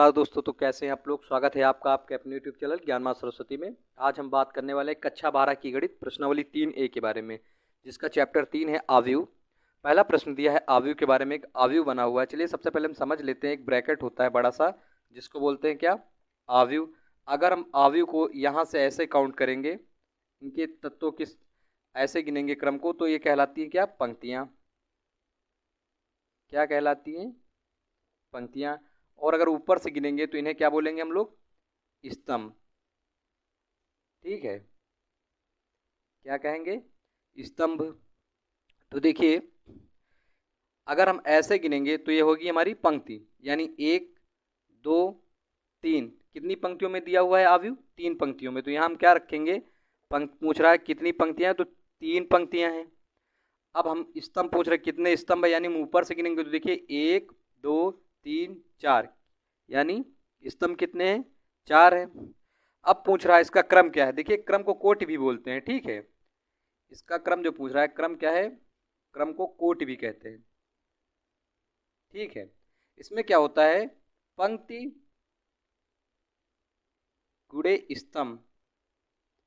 नमस्कार दोस्तों, तो कैसे हैं आप लोग। स्वागत है आपका आपके अपने यूट्यूब चैनल ज्ञान मां सरस्वती में। आज हम बात करने वाले हैं कक्षा 12 की गणित प्रश्नावली 3A के बारे में, जिसका चैप्टर 3 है आव्यूह। पहला प्रश्न दिया है आव्यूह के बारे में। एक आव्यूह बना हुआ है, चलिए सबसे पहले हम समझ लेते हैं। एक ब्रैकेट होता है बड़ा सा, जिसको बोलते हैं क्या, आव्यूह। अगर हम आव्यूह को यहाँ से ऐसे काउंट करेंगे, इनके तत्वों की ऐसे गिनेंगे क्रम को, तो ये कहलाती है क्या, पंक्तियाँ। क्या कहलाती हैं, पंक्तियाँ। और अगर ऊपर से गिनेंगे तो इन्हें क्या बोलेंगे हम लोग, स्तंभ। ठीक है, क्या कहेंगे, स्तंभ। तो देखिए, अगर हम ऐसे गिनेंगे तो ये होगी हमारी पंक्ति, यानी 1 2 3। कितनी पंक्तियों में दिया हुआ है आव्यूह, 3 पंक्तियों में। तो यहाँ हम क्या रखेंगे, पूछ रहा है कितनी पंक्तियां हैं, तो 3 पंक्तियां हैं। अब हम स्तंभ पूछ रहे हैं कितने स्तंभ है, यानी हम ऊपर से गिनेंगे तो देखिए 1 2 3 4, यानी स्तंभ कितने हैं, 4 है। अब पूछ रहा है इसका क्रम क्या है। देखिए, क्रम को कोटि भी बोलते हैं। ठीक है, इसका क्रम जो पूछ रहा है, क्रम क्या है, क्रम को कोटि भी कहते हैं। ठीक है, इसमें क्या होता है, पंक्ति गुणे स्तंभ।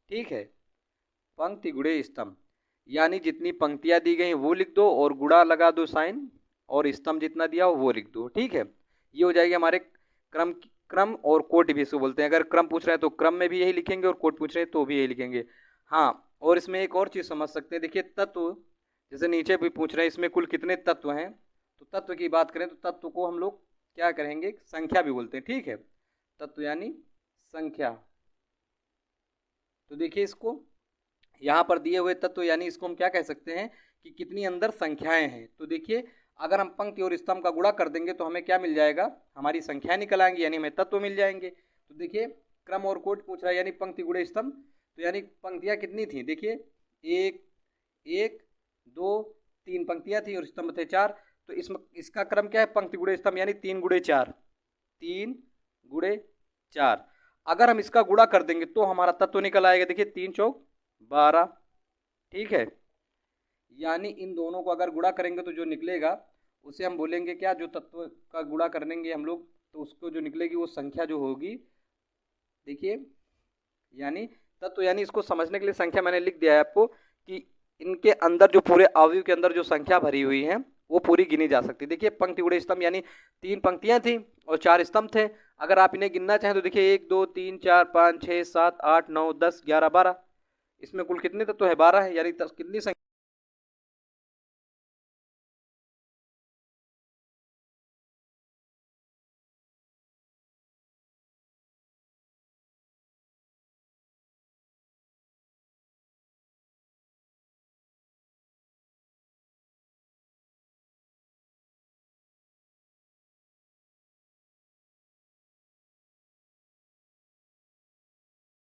ठीक है, पंक्ति गुणे स्तंभ, यानी जितनी पंक्तियां दी गई वो लिख दो और गुणा लगा दो साइन, और स्तंभ जितना दिया हो वो लिख दो। ठीक है, ये हो जाएगी हमारे क्रम। क्रम और कोटि भी इसको बोलते हैं। अगर क्रम पूछ रहे हैं तो क्रम में भी यही लिखेंगे, और कोटि पूछ रहे हैं तो भी यही लिखेंगे। हाँ, और इसमें एक और चीज समझ सकते हैं। देखिए, तत्व जैसे नीचे भी पूछ रहे हैं, इसमें कुल कितने तत्व हैं, तो तत्व की बात करें तो तत्व को हम लोग क्या करेंगे, संख्या भी बोलते हैं। ठीक है, तत्व यानी संख्या। तो देखिए, इसको यहाँ पर दिए हुए तत्व, यानी इसको हम क्या कह सकते हैं कि कितनी अंदर संख्याएं हैं। तो देखिए, अगर हम पंक्ति और स्तंभ का गुणा कर देंगे तो हमें क्या मिल जाएगा, हमारी संख्या निकल आएंगी, यानी हमें तत्व मिल जाएंगे। तो देखिए, क्रम और कोटि पूछ रहा है, यानी पंक्ति गुणे स्तंभ। तो यानी पंक्तियां कितनी थी, देखिए 1 1 2 3 पंक्तियां थी और स्तंभ थे 4। तो इसका क्रम क्या है, पंक्ति गुणे स्तंभ, यानी 3 गुणे 4, 3 गुणे 4। अगर हम इसका गुणा कर देंगे तो हमारा तत्व निकल आएगा। देखिए, 3 चौक 12। ठीक है, यानी इन दोनों को अगर गुणा करेंगे तो जो निकलेगा उसे हम बोलेंगे क्या, जो तत्व का गुणा करेंगे हम लोग तो उसको जो निकलेगी वो संख्या जो होगी। देखिए, यानी तत्व, यानी इसको समझने के लिए संख्या मैंने लिख दिया है आपको, कि इनके अंदर जो पूरे अवयव के अंदर जो संख्या भरी हुई है वो पूरी गिनी जा सकती है। देखिए, पंक्ति गुणे स्तंभ, यानी 3 पंक्तियां थी और 4 स्तंभ थे। अगर आप इन्हें गिनना चाहें तो देखिए 1 2 3 4 5 6 7 8 9 10 11 12। इसमें कुल कितने तत्व है, 12 है, यानी कितनी संख्या है।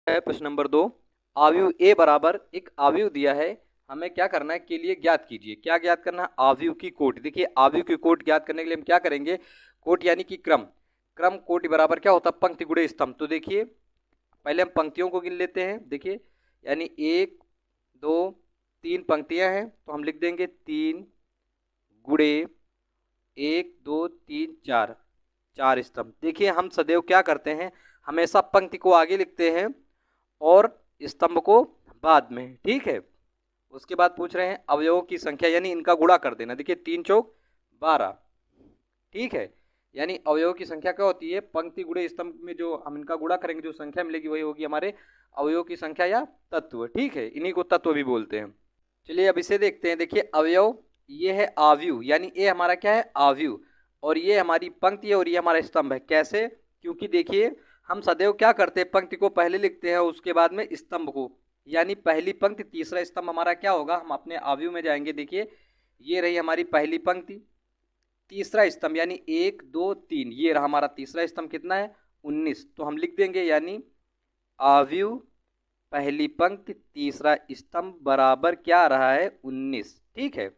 प्रश्न नंबर 2, आव्यूह ए बराबर एक आव्यूह दिया है, हमें क्या करना है, के लिए ज्ञात कीजिए। क्या ज्ञात करना है, आव्यूह की कोटि। देखिए, आव्यूह की कोटि ज्ञात करने के लिए हम क्या करेंगे, कोटि यानी कि क्रम। क्रम कोटि बराबर क्या होता है, पंक्ति गुणे स्तंभ। तो देखिए, पहले हम पंक्तियों को गिन लेते हैं। देखिए, यानी 1 2 3 पंक्तियां हैं, तो हम लिख देंगे 3 गुणे 1 2 3 4, 4 स्तंभ। देखिए, हम सदैव क्या करते हैं, हमेशा पंक्ति को आगे लिखते हैं और स्तंभ को बाद में। ठीक है, उसके बाद पूछ रहे हैं अवयवों की संख्या, यानी इनका गुणा कर देना। देखिए, 3 चौक 12। ठीक है, यानी अवयवों की संख्या क्या होती है, पंक्ति गुणे स्तंभ में जो हम इनका गुणा करेंगे जो संख्या मिलेगी वही होगी हमारे अवयवों की संख्या या तत्व। ठीक है, इन्हीं को तत्व भी बोलते हैं। चलिए अब इसे देखते हैं। देखिए, अवयव ये है आव्यूह, यानी ये हमारा क्या है, आव्यूह, और ये हमारी पंक्ति है और ये हमारा स्तंभ है। कैसे, क्योंकि देखिए, हम सदैव क्या करते हैं, पंक्ति को पहले लिखते हैं उसके बाद में स्तंभ को, यानी पहली पंक्ति तीसरा स्तंभ हमारा क्या होगा, हम अपने आव्यूह में जाएंगे। देखिए, ये रही हमारी पहली पंक्ति, तीसरा स्तंभ यानी 1 2 3, ये रहा हमारा तीसरा स्तंभ, कितना है 19। तो हम लिख देंगे, यानी आव्यूह पहली पंक्ति तीसरा स्तंभ बराबर क्या रहा है, 19। ठीक है,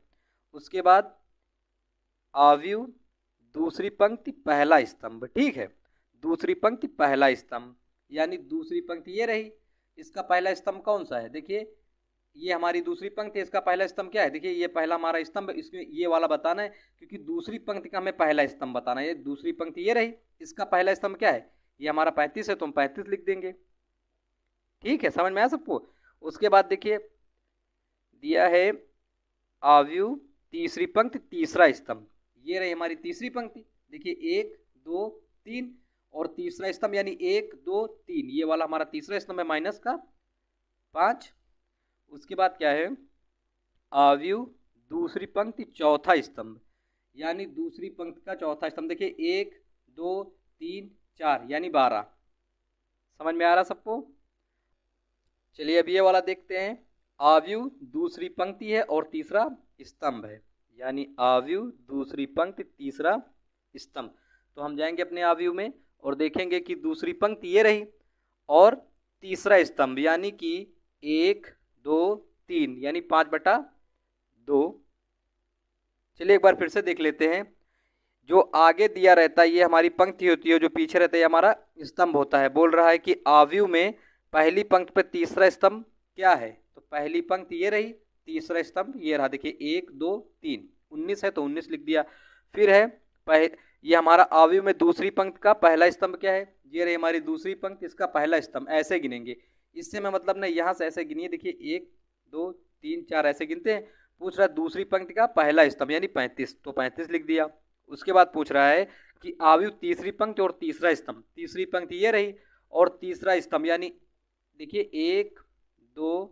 उसके बाद आव्यूह दूसरी पंक्ति पहला स्तंभ। ठीक है, दूसरी पंक्ति पहला स्तंभ, यानी दूसरी पंक्ति ये रही, इसका पहला स्तंभ कौन सा है, देखिए ये हमारी दूसरी पंक्ति है, इसका पहला स्तंभ क्या है, देखिए ये पहला हमारा स्तंभ, इसमें ये वाला बताना है क्योंकि दूसरी पंक्ति का हमें पहला स्तंभ बताना है। ये दूसरी पंक्ति ये रही, इसका पहला स्तंभ क्या है, ये हमारा 35 है तो हम 35 लिख देंगे। ठीक है, समझ में आया सबको। उसके बाद देखिए दिया है आव्यूह तीसरी पंक्ति तीसरा स्तंभ, ये रही हमारी तीसरी पंक्ति। देखिए 1 2 3 और तीसरा स्तंभ यानी 1 2 3, ये वाला हमारा तीसरा स्तंभ है माइनस का 5। उसके बाद क्या है आव्यूह दूसरी पंक्ति चौथा स्तंभ, यानी दूसरी पंक्ति का चौथा स्तंभ। देखिए 1 2 3 4 यानी 12। समझ में आ रहा सबको। चलिए अब ये वाला देखते हैं, आव्यूह दूसरी पंक्ति है और तीसरा स्तंभ है, यानी आव्यूह दूसरी पंक्ति तीसरा स्तंभ। तो हम जाएंगे अपने आव्यूह में और देखेंगे कि दूसरी पंक्ति ये रही और तीसरा स्तंभ यानी कि 1 2 3 यानी 5/2। चलिए एक बार फिर से देख लेते हैं। जो आगे दिया रहता है ये हमारी पंक्ति होती है, जो पीछे रहता है हमारा स्तंभ होता है। बोल रहा है कि आव्यूह में पहली पंक्ति पर तीसरा स्तंभ क्या है, तो पहली पंक्ति ये रही, तीसरा स्तंभ ये रहा। देखिए 1 2 3 19 है तो 19 लिख दिया। फिर है ये हमारा आव्यूह में दूसरी पंक्ति का पहला स्तंभ क्या है, ये रही हमारी दूसरी पंक्ति, इसका पहला स्तंभ। ऐसे गिनेंगे, इससे मैं मतलब नहीं, यहाँ से ऐसे गिनिए। देखिए 1 2 3 4 ऐसे गिनते हैं। पूछ रहा है दूसरी पंक्ति का पहला स्तंभ यानी 35, तो 35 लिख दिया। उसके बाद पूछ रहा है कि आव्यूह तीसरी पंक्ति और तीसरा स्तंभ, तीसरी पंक्ति ये रही और तीसरा स्तंभ यानी देखिए 1 2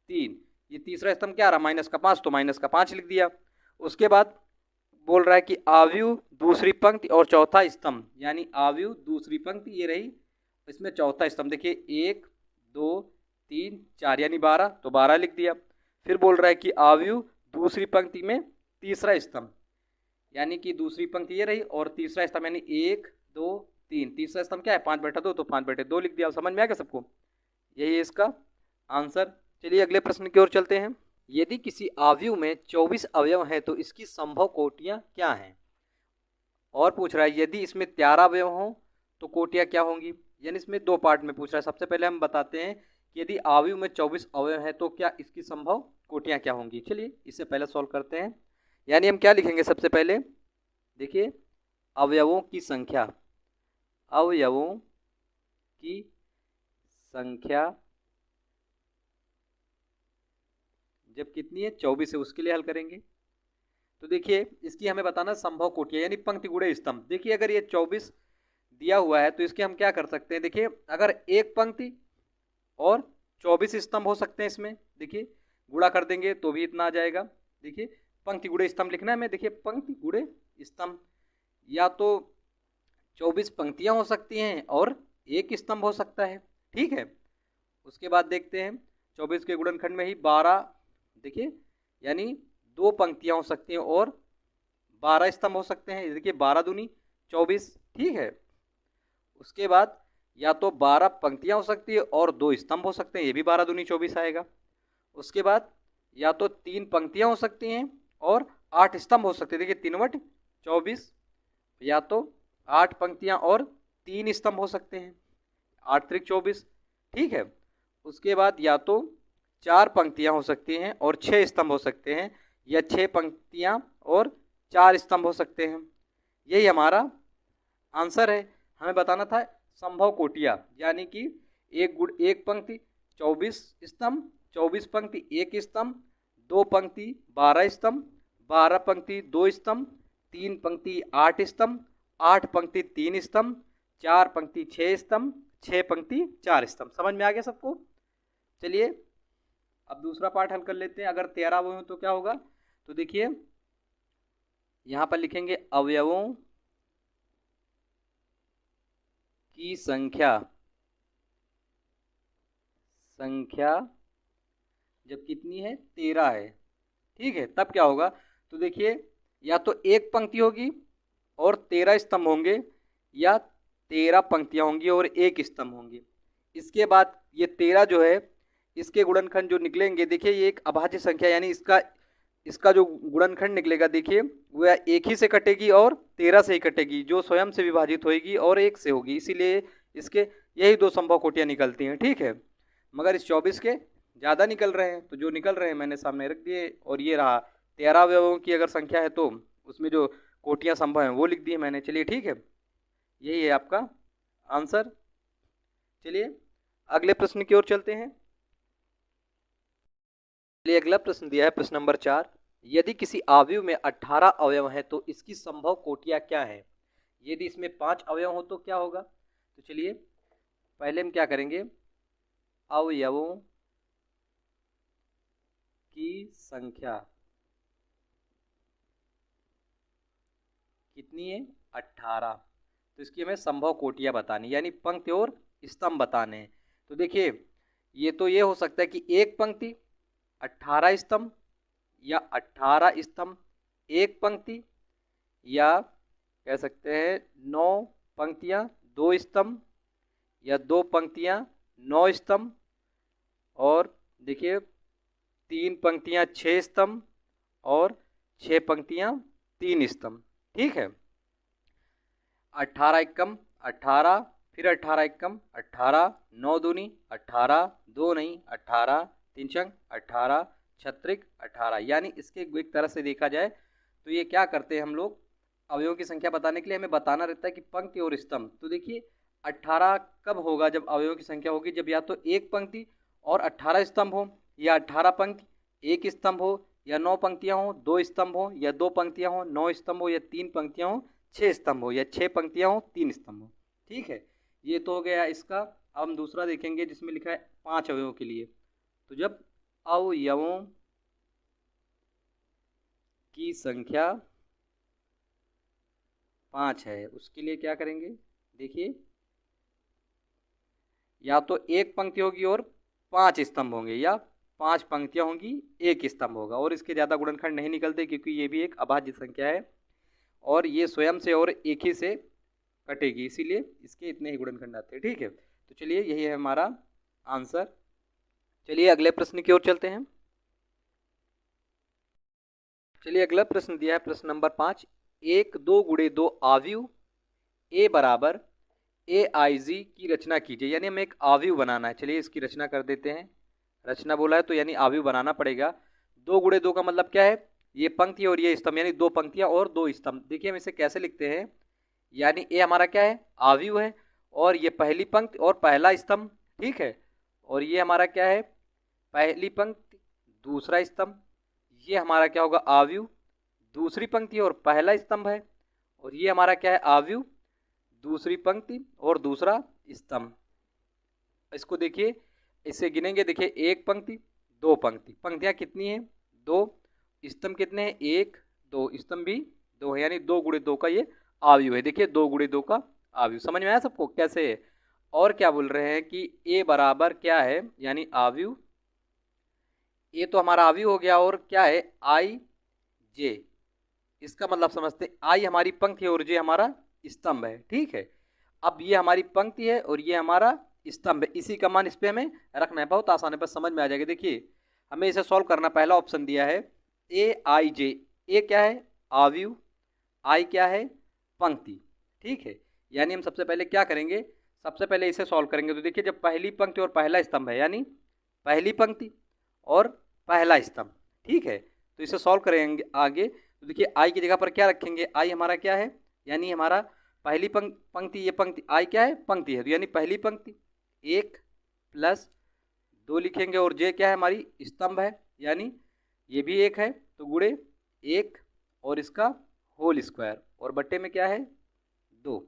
3, ये तीसरा स्तंभ क्या रहा -5, तो -5 लिख दिया। उसके बाद बोल रहा है कि आव्यूह दूसरी पंक्ति और चौथा स्तंभ, यानी आव्यूह दूसरी पंक्ति ये रही, इसमें चौथा स्तंभ। देखिए 1 2 3 4 यानी 12, तो 12 लिख दिया। फिर बोल रहा है कि आव्यूह दूसरी पंक्ति में तीसरा स्तंभ, यानी कि दूसरी पंक्ति ये रही और तीसरा स्तंभ यानी 1 2 3, तीसरा स्तंभ क्या है 5/2, तो 5/2 लिख दिया। समझ में आ गया सबको, यही है इसका आंसर। चलिए अगले प्रश्न की ओर चलते हैं। यदि किसी आव्यूह में 24 अवयव हैं तो इसकी संभव कोटियां क्या हैं। और पूछ रहा है यदि इसमें 13 अवयव हों तो कोटियां क्या होंगी, यानी इसमें 2 पार्ट में पूछ रहा है। सबसे पहले हम बताते हैं कि यदि आव्यूह में 24 अवयव हैं तो क्या इसकी संभव कोटियां क्या होंगी। चलिए इससे पहले सॉल्व करते हैं। यानी हम क्या लिखेंगे सबसे पहले, देखिए अवयवों की संख्या, अवयवों की संख्या जब कितनी है 24 है उसके लिए हल करेंगे। तो देखिए इसकी हमें बताना संभव कोटियां यानी पंक्ति गुणे स्तंभ। देखिए अगर ये 24 दिया हुआ है तो इसके हम क्या कर सकते हैं, देखिए अगर एक पंक्ति और 24 स्तंभ हो सकते हैं इसमें, देखिए गुणा कर देंगे तो भी इतना आ जाएगा। देखिए पंक्ति गुणे स्तंभ लिखना है हमें, देखिए पंक्ति गुणे स्तंभ, या तो 24 पंक्तियां हो सकती हैं और एक स्तंभ हो सकता है। ठीक है, उसके बाद देखते हैं 24 के गुणनखंड में ही 12, देखिए यानी 2 पंक्तियां हो सकती हैं और 12 स्तंभ हो सकते हैं। देखिए 12 दूनी 24। ठीक है, उसके बाद या तो 12 पंक्तियां हो सकती है और 2 स्तंभ हो सकते हैं, ये भी 12 दूनी 24 आएगा। उसके बाद या तो 3 पंक्तियां हो सकती हैं और 8 स्तंभ हो सकते हैं। देखिए 3/24, या तो 8 पंक्तियां और 3 स्तंभ हो सकते हैं, 8 त्रिक 24। ठीक है, उसके बाद या तो 4 पंक्तियां हो सकती हैं और 6 स्तंभ हो सकते हैं, या 6 पंक्तियां और 4 स्तंभ हो सकते हैं। यही हमारा आंसर है। हमें बताना था संभव कोटियां, यानी कि एक पंक्ति 24 स्तंभ, 24 पंक्ति 1 स्तंभ, 2 पंक्ति 12 स्तंभ, 12 पंक्ति 2 स्तंभ, 3 पंक्ति 8 स्तंभ, 8 पंक्ति 3 स्तंभ, 4 पंक्ति 6 स्तंभ, 6 पंक्ति 4 स्तंभ। समझ में आ गया सबको। चलिए अब दूसरा पार्ट हल कर लेते हैं। अगर 13 अवयव हो तो क्या होगा, तो देखिए यहाँ पर लिखेंगे अवयवों की संख्या जब कितनी है 13 है। ठीक है, तब क्या होगा, तो देखिए या तो एक पंक्ति होगी और 13 स्तंभ होंगे, या 13 पंक्तियां होंगी और 1 स्तंभ होंगे। इसके बाद ये 13 जो है इसके गुणनखंड जो निकलेंगे, देखिए ये एक अभाज्य संख्या, यानी इसका जो गुणनखंड निकलेगा देखिए वह 1 ही से कटेगी और 13 से ही कटेगी, जो स्वयं से विभाजित होगी और 1 से होगी। इसीलिए इसके यही 2 संभव कोटियां निकलती हैं। ठीक है, मगर इस 24 के ज़्यादा निकल रहे हैं, तो जो निकल रहे हैं मैंने सामने रख दिए। और ये रहा 13 अवयवों की अगर संख्या है तो उसमें जो कोटियाँ संभव हैं वो लिख दिए मैंने। चलिए ठीक है, यही है आपका आंसर। चलिए अगले प्रश्न की ओर चलते हैं। चलिए अगला प्रश्न दिया है प्रश्न नंबर 4। यदि किसी अवयव में 18 अवयव हैं तो इसकी संभव कोटियाँ क्या है? यदि इसमें 5 अवयव हो तो क्या होगा? तो चलिए पहले हम क्या करेंगे, अवयवों की संख्या कितनी है? 18। तो इसकी हमें संभव कोटियाँ बतानी, यानी पंक्ति और स्तंभ बताने हैं। तो देखिए ये हो सकता है कि एक पंक्ति 18 स्तंभ, या 18 स्तंभ एक पंक्ति, या कह सकते हैं 9 पंक्तियाँ 2 स्तंभ, या 2 पंक्तियाँ 9 स्तंभ, और देखिए 3 पंक्तियाँ 6 स्तंभ, और 6 पंक्तियाँ 3 स्तंभ। ठीक है, 18 एकम 18, फिर 18 एकम 18, 9 दूनी 18, 2 नहीं 18, 3 छंग 18, छत्रिक 18। यानी इसके एक तरह से देखा जाए तो ये क्या करते हैं हम लोग, अवयवों की संख्या बताने के लिए हमें बताना रहता है कि पंक्ति और स्तंभ। तो देखिए 18 कब होगा जब अवयवों की संख्या होगी, जब या तो एक पंक्ति और 18 स्तंभ हो, या 18 पंक्ति एक स्तंभ हो, या 9 पंक्तियां हो 2 स्तंभ हो, या 2 पंक्तियां हो 9 स्तंभ हो, या 3 पंक्तियां हो 6 स्तंभ हो, या 6 पंक्तियां हो 3 स्तंभ हो। ठीक है, ये तो हो गया इसका। अब हम दूसरा देखेंगे जिसमें लिखा है 5 अवयवों के लिए। तो जब अवयवों की संख्या 5 है उसके लिए क्या करेंगे, देखिए या तो एक पंक्ति होगी और 5 स्तंभ होंगे, या 5 पंक्तियां होंगी एक स्तंभ होगा, और इसके ज़्यादा गुणनखंड नहीं निकलते क्योंकि ये भी एक अभाज्य संख्या है और ये स्वयं से और एक ही से कटेगी, इसीलिए इसके इतने ही गुणनखंड आते हैं। ठीक है, तो चलिए यही है हमारा आंसर। चलिए अगले प्रश्न की ओर चलते हैं। चलिए अगला प्रश्न दिया है प्रश्न नंबर 5। 1 2 गुणे 2 आव्यूह ए बराबर ए आई जी की रचना कीजिए। यानी हमें एक आव्यूह बनाना है। चलिए इसकी रचना कर देते हैं। रचना बोला है तो यानी आव्यूह बनाना पड़ेगा। 2 गुणे 2 का मतलब क्या है, ये पंक्ति और ये स्तंभ, यानी 2 पंक्तियां और 2 स्तंभ। देखिए हम इसे कैसे लिखते हैं, यानी ए हमारा क्या है, आव्यूह है, और ये पहली पंक्ति और पहला स्तंभ। ठीक है, और ये हमारा क्या है, पहली पंक्ति दूसरा स्तंभ। ये हमारा क्या होगा, आव्यूह दूसरी पंक्ति और पहला स्तंभ है, और ये हमारा क्या है, आव्यूह दूसरी पंक्ति और दूसरा स्तंभ। इसको देखिए, इसे गिनेंगे। देखिए एक पंक्ति दो पंक्ति, पंक्तियां कितनी हैं, 2, स्तंभ कितने हैं, 1 2, स्तंभ भी 2 है, यानी 2 गुणे 2 का ये आव्यूह है। देखिए 2 गुणे 2 का आव्यूह। समझ में आया सबको कैसे है? और क्या बोल रहे हैं कि ए बराबर क्या है, यानी आव्यूह। ए तो हमारा आव्यूह हो गया, और क्या है, आई जे। इसका मतलब समझते, आई हमारी पंक्ति है और जे हमारा स्तंभ है। ठीक है, अब ये हमारी पंक्ति है और ये हमारा स्तंभ है। इसी का मान इस पे हमें रखना है, बहुत आसान है, बस समझ में आ जाएगा। देखिए हमें इसे सॉल्व करना, पहला ऑप्शन दिया है ए आई जे। ए क्या है, आव्यूह, आई क्या है, पंक्ति। ठीक है, यानी हम सबसे पहले क्या करेंगे, सबसे पहले इसे सॉल्व करेंगे। तो देखिए जब पहली पंक्ति और पहला स्तंभ है, यानी पहली पंक्ति और पहला स्तंभ। ठीक है, तो इसे सॉल्व करेंगे आगे। तो देखिए आई की जगह पर क्या रखेंगे, आई हमारा क्या है, यानी हमारा पहली पंक्ति, ये पंक्ति आई क्या है, पंक्ति है, तो यानी पहली पंक्ति 1 + 2 लिखेंगे, और जे क्या है, हमारी स्तंभ है, यानी ये भी 1 है, तो गुणे 1 और इसका होल स्क्वायर, और बट्टे में क्या है, 2।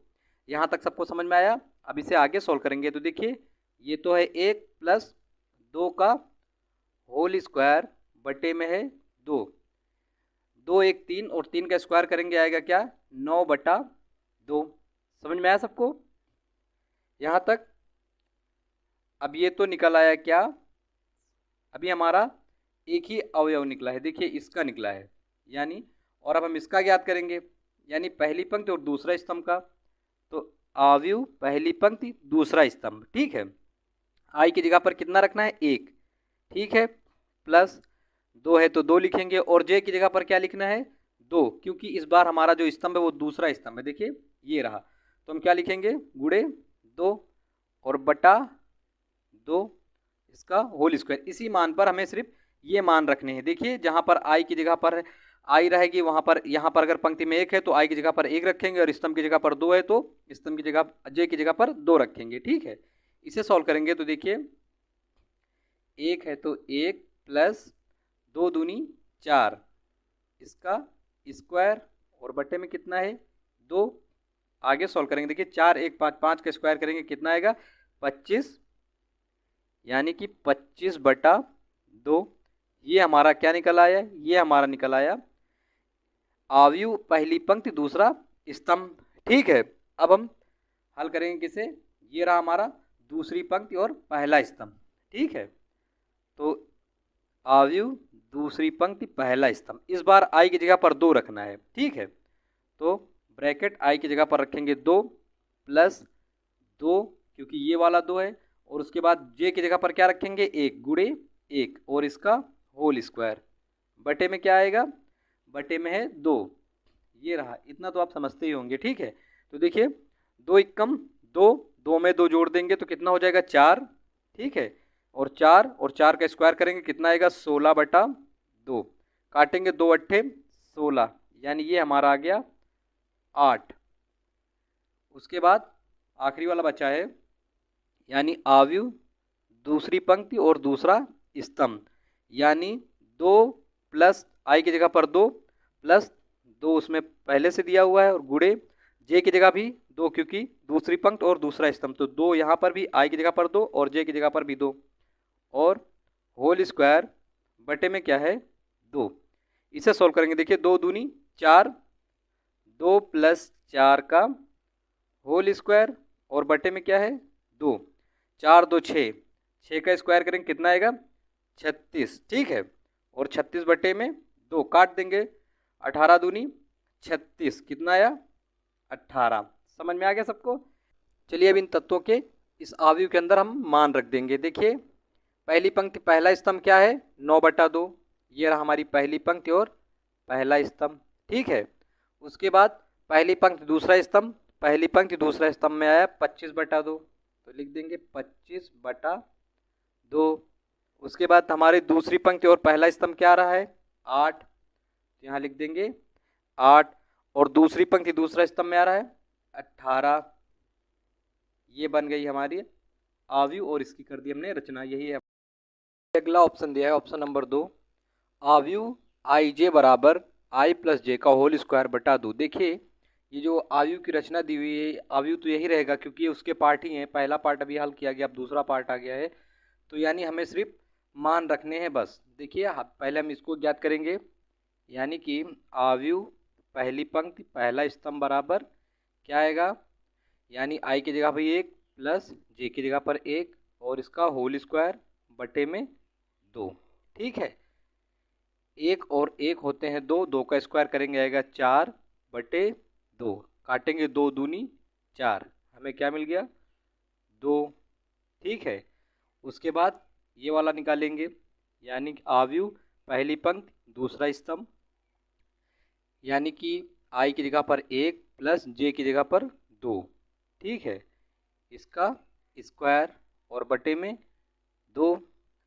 यहाँ तक सबको समझ में आया? अब इसे आगे सॉल्व करेंगे। तो देखिए ये तो है 1 + 2 का होल स्क्वायर, बटे में है 2, 2 1 3, और 3 का स्क्वायर करेंगे आएगा क्या, 9/2। समझ में आया सबको यहाँ तक? अब ये तो निकल आया क्या, अभी हमारा एक ही अवयव निकला है, देखिए इसका निकला है, यानी, और अब हम इसका ज्ञात करेंगे, यानी पहली पंक्ति और दूसरा स्तंभ का। तो अवयव पहली पंक्ति दूसरा स्तंभ। ठीक है, आई की जगह पर कितना रखना है, 1। ठीक है, प्लस 2 है तो 2 लिखेंगे, और जे की जगह पर क्या लिखना है, 2, क्योंकि इस बार हमारा जो स्तंभ है वो दूसरा स्तंभ है। देखिए ये रहा, तो हम क्या लिखेंगे, गुणे 2 और बटा 2, इसका होल स्क्वायर। इसी मान पर हमें सिर्फ ये मान रखने हैं। देखिए जहाँ पर आई की जगह पर आई रहेगी वहाँ पर, यहाँ पर अगर पंक्ति में 1 है तो आई की जगह पर 1 रखेंगे, और स्तंभ की जगह पर 2 है तो स्तंभ की जगह जे की जगह पर 2 रखेंगे। ठीक है, इसे सॉल्व करेंगे तो देखिए 1 है तो 1 प्लस 2 दूनी 4, इसका स्क्वायर, और बटे में कितना है 2। आगे सॉल्व करेंगे, देखिए 4 1 5, 5 का स्क्वायर करेंगे कितना आएगा 25, यानी कि 25/2। ये हमारा क्या निकल आया, ये हमारा निकल आया आव्यूह पहली पंक्ति दूसरा स्तंभ। ठीक है, अब हम हल करेंगे किसे, ये रहा हमारा दूसरी पंक्ति और पहला स्तंभ। ठीक है, तो आव्यूह दूसरी पंक्ति पहला स्तंभ, इस बार आई की जगह पर 2 रखना है। ठीक है, तो ब्रैकेट आई की जगह पर रखेंगे 2 प्लस 2, क्योंकि ये वाला 2 है, और उसके बाद जे की जगह पर क्या रखेंगे 1 गुणे 1, और इसका होल स्क्वायर, बटे में क्या आएगा, बटे में है 2। ये रहा, इतना तो आप समझते ही होंगे। ठीक है, तो देखिए 2 एकम 2, 2 में 2 जोड़ देंगे तो कितना हो जाएगा 4। ठीक है, और 4 का स्क्वायर करेंगे कितना आएगा 16/2, काटेंगे 2 अट्ठे 16, यानी ये हमारा आ गया 8। उसके बाद आखिरी वाला बचा है, यानी आव्यूह दूसरी पंक्ति और दूसरा स्तंभ, यानी 2 प्लस आई की जगह पर 2 प्लस 2 उसमें पहले से दिया हुआ है, और गुणे जे की जगह भी 2, क्योंकि दूसरी पंक्ति और दूसरा स्तंभ, तो 2 यहाँ पर भी आई की जगह पर 2 और जे की जगह पर भी 2, और होल स्क्वायर बटे में क्या है 2। इसे सॉल्व करेंगे, देखिए 2 दूनी 4, 2 प्लस 4 का होल स्क्वायर, और बटे में क्या है 2, 4 2 6, 6 का स्क्वायर करेंगे कितना आएगा 36। ठीक है, और 36 बटे में 2 काट देंगे, 18 दूनी 36, कितना आया 18। समझ में आ गया सबको। चलिए अब इन तत्वों के इस आव्यूह के अंदर हम मान रख देंगे। देखिए पहली पंक्ति पहला स्तंभ क्या है 9/2, ये रहा हमारी पहली पंक्ति और पहला स्तंभ। ठीक है, उसके बाद पहली पंक्ति दूसरा स्तंभ, पहली पंक्ति दूसरा स्तंभ में आया 25/2, तो लिख देंगे 25/2। उसके बाद हमारी दूसरी पंक्ति और पहला स्तंभ क्या आ रहा है 8, तो यहाँ लिख देंगे 8, और दूसरी पंक्ति दूसरा स्तंभ में आ रहा है 18। ये बन गई हमारी आव्यूह, और इसकी कर दी हमने रचना। यही है। अगला ऑप्शन दिया है ऑप्शन नंबर 2, आव्यूह आई जे बराबर आई प्लस जे का होल स्क्वायर बटा 2। देखिए ये जो आव्यूह की रचना दी हुई है, आव्यूह तो यही रहेगा क्योंकि ये उसके पार्ट ही हैं। पहला पार्ट अभी हल किया गया, अब दूसरा पार्ट आ गया है, तो यानी हमें सिर्फ मान रखने हैं बस। देखिए पहले हम इसको ज्ञात करेंगे, यानी कि आव्यूह पहली पंक्ति पहला स्तंभ बराबर क्या आएगा, यानी आई की जगह भाई 1 प्लस जे की जगह पर 1, और इसका होल स्क्वायर बटे में 2। ठीक है, 1 और 1 होते हैं 2, 2 का स्क्वायर करेंगे आएगा 4/2, काटेंगे 2 दूनी 4, हमें क्या मिल गया 2। ठीक है, उसके बाद ये वाला निकालेंगे, यानी कि आव्यूह पहली पंक्ति दूसरा स्तंभ, यानी कि आई की जगह पर 1 प्लस जे की जगह पर 2। ठीक है, इसका स्क्वायर और बटे में 2।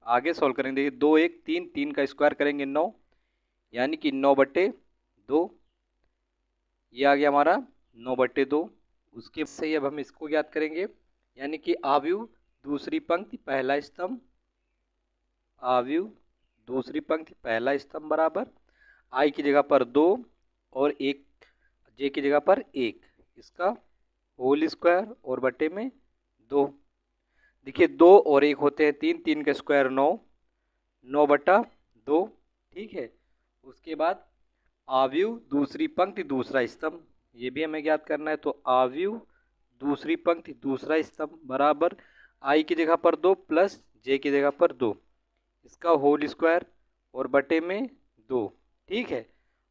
आगे सॉल्व करेंगे, देखिए 2 1 3, 3 का स्क्वायर करेंगे 9, यानी कि 9/2, ये आ गया हमारा 9/2। उसके से अब हम इसको ज्ञात करेंगे, यानी कि आव्यूह दूसरी पंक्ति पहला स्तंभ, आव्यूह दूसरी पंक्ति पहला स्तंभ बराबर आई की जगह पर 2 और 1 जे की जगह पर 1, इसका होल स्क्वायर और बटे में 2। देखिए 2 और 1 होते हैं 3, 3 का स्क्वायर 9, 9/2। ठीक है, उसके बाद आव्यूह दूसरी पंक्ति दूसरा स्तंभ, ये भी हमें ज्ञात करना है, तो आव्यूह दूसरी पंक्ति दूसरा स्तंभ बराबर आई की जगह पर 2 प्लस जे की जगह पर 2, इसका होल स्क्वायर और बटे में 2। ठीक है,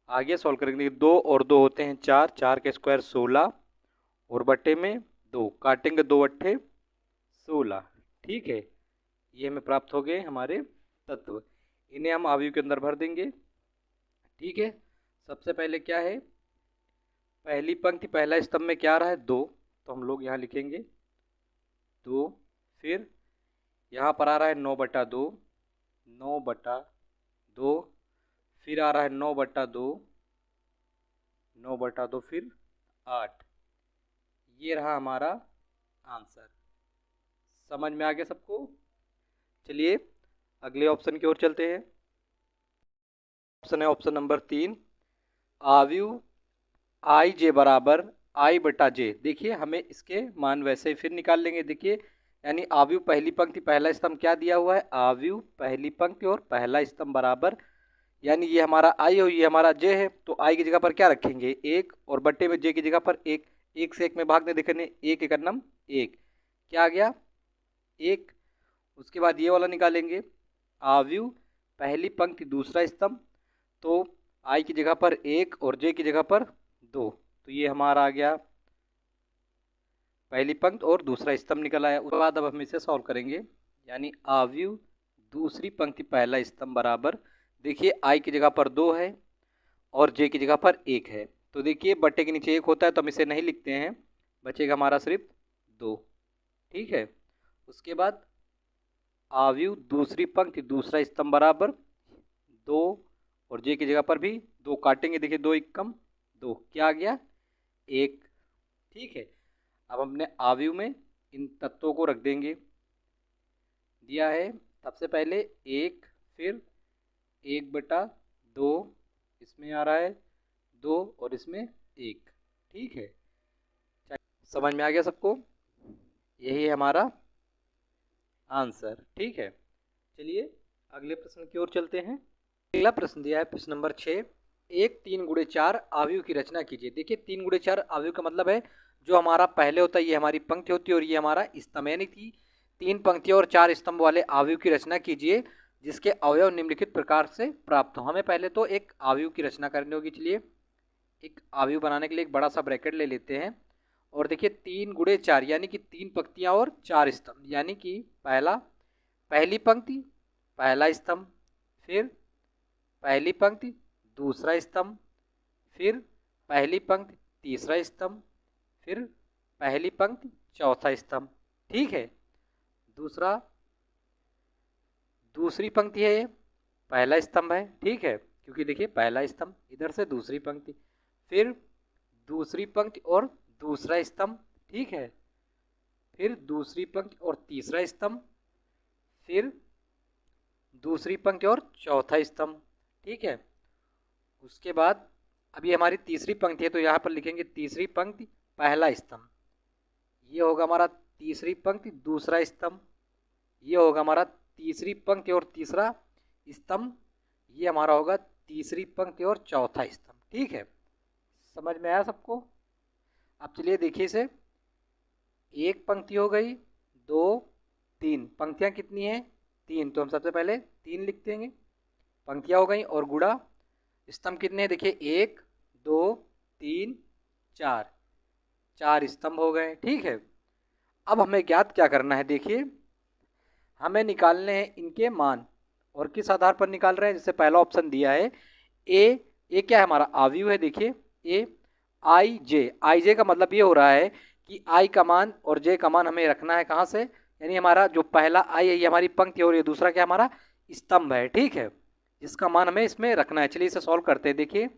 आगे सॉल्व करेंगे, 2 और 2 होते हैं 4, 4 के स्क्वायर 16 और बटे में 2, काटेंगे 2 अट्ठे 16। ठीक है, ये हमें प्राप्त हो गए हमारे तत्व, इन्हें हम आव्यूह के अंदर भर देंगे। ठीक है, सबसे पहले क्या है, पहली पंक्ति पहला स्तंभ में क्या आ रहा है 2, तो हम लोग यहाँ लिखेंगे 2, फिर यहाँ पर आ रहा है 9/2, 9/2, फिर आ रहा है 9/2, 9/2 फिर 8। ये रहा हमारा आंसर। समझ में आ गया सबको? चलिए अगले ऑप्शन की ओर चलते हैं। ऑप्शन है ऑप्शन नंबर 3, आव्यूह आई जे बराबर I/J। देखिए हमें इसके मान वैसे ही फिर निकाल लेंगे। देखिए यानी आव्यूह पहली पंक्ति पहला स्तंभ क्या दिया हुआ है, आव्यूह पहली पंक्ति और पहला स्तंभ बराबर, यानी ये हमारा I और ये हमारा J है, तो I की जगह पर क्या रखेंगे 1 और बट्टे में J की जगह पर 1, 1 से 1 में भाग दे, देखने 1 1 नम 1, क्या आ गया 1। उसके बाद ये वाला निकालेंगे, आव्यूह पहली पंक्ति दूसरा स्तंभ, तो I की जगह पर 1 और J की जगह पर 2, तो ये हमारा आ गया पहली पंक्ति और दूसरा स्तंभ निकल आया। उसके बाद अब हम इसे सॉल्व करेंगे, यानी आव्यूह दूसरी पंक्ति पहला स्तंभ बराबर, देखिए I की जगह पर 2 है और J की जगह पर 1 है, तो देखिए बट्टे के नीचे 1 होता है तो हम इसे नहीं लिखते हैं, बचेगा हमारा सिर्फ 2। ठीक है। उसके बाद आव्यूह दूसरी पंक्ति दूसरा स्तंभ बराबर 2 और J की जगह पर भी 2 काटेंगे, देखिए 2 एकम 2, क्या आ गया 1। ठीक है। अब हमने आव्यूह में इन तत्वों को रख देंगे, दिया है सबसे पहले 1, फिर 1/2, इसमें आ रहा है 2 और इसमें 1। ठीक है, समझ में आ गया सबको? यही है हमारा आंसर। ठीक है, चलिए अगले प्रश्न की ओर चलते हैं। अगला प्रश्न दिया है प्रश्न नंबर 6, एक 3x4 आव्यूह की रचना कीजिए। देखिए 3x4 आव्यूह का मतलब है जो हमारा पहले होता है ये हमारी पंक्ति होती है और ये हमारा स्तंभ, यानी कि 3 पंक्तियों और 4 स्तंभ वाले आव्यूह की रचना कीजिए जिसके अवयव निम्नलिखित प्रकार से प्राप्त हो। हमें पहले तो एक आव्यूह की रचना करनी होगी। चलिए एक आव्यूह बनाने के लिए एक बड़ा सा ब्रैकेट ले लेते हैं और देखिए 3x4 यानी कि 3 पंक्तियाँ और 4 स्तंभ, यानी कि पहली पंक्ति पहला स्तंभ, फिर पहली पंक्ति दूसरा स्तंभ, फिर पहली पंक्ति तीसरा स्तंभ, फिर पहली पंक्ति चौथा स्तंभ। ठीक है। दूसरी पंक्ति है ये, पहला स्तंभ है। ठीक है, क्योंकि देखिए पहला स्तंभ, इधर से दूसरी पंक्ति, फिर दूसरी पंक्ति और दूसरा स्तंभ। ठीक है, फिर दूसरी पंक्ति और तीसरा स्तंभ, फिर दूसरी पंक्ति और चौथा स्तंभ। ठीक है, उसके बाद अब ये हमारी तीसरी पंक्ति है तो यहाँ पर लिखेंगे तीसरी पंक्ति पहला स्तंभ, ये होगा हमारा तीसरी पंक्ति दूसरा स्तंभ, ये होगा हमारा तीसरी पंक्ति और तीसरा स्तंभ, ये हमारा होगा तीसरी पंक्ति और चौथा स्तंभ। ठीक है, समझ में आया सबको? अब चलिए देखिए इसे, एक पंक्ति हो गई, 2 3, पंक्तियाँ कितनी हैं 3, तो हम सबसे पहले 3 लिख देंगे, पंक्तियाँ हो गई, और गुणा स्तंभ कितने हैं, देखिए 1 2 3 4, 4 स्तंभ हो गए। ठीक है, अब हमें ज्ञात क्या करना है, देखिए हमें निकालने हैं इनके मान, और किस आधार पर निकाल रहे हैं, जैसे पहला ऑप्शन दिया है ए क्या है हमारा आव्यूह है। देखिए ए आई जे का मतलब ये हो रहा है कि आई का मान और जे का मान हमें रखना है कहाँ से, यानी हमारा जो पहला आई है ये हमारी पंक्ति और ये दूसरा क्या हमारा स्तंभ है। ठीक है, जिसका मान हमें इसमें रखना है। चलिए इसे सॉल्व करते हैं। देखिए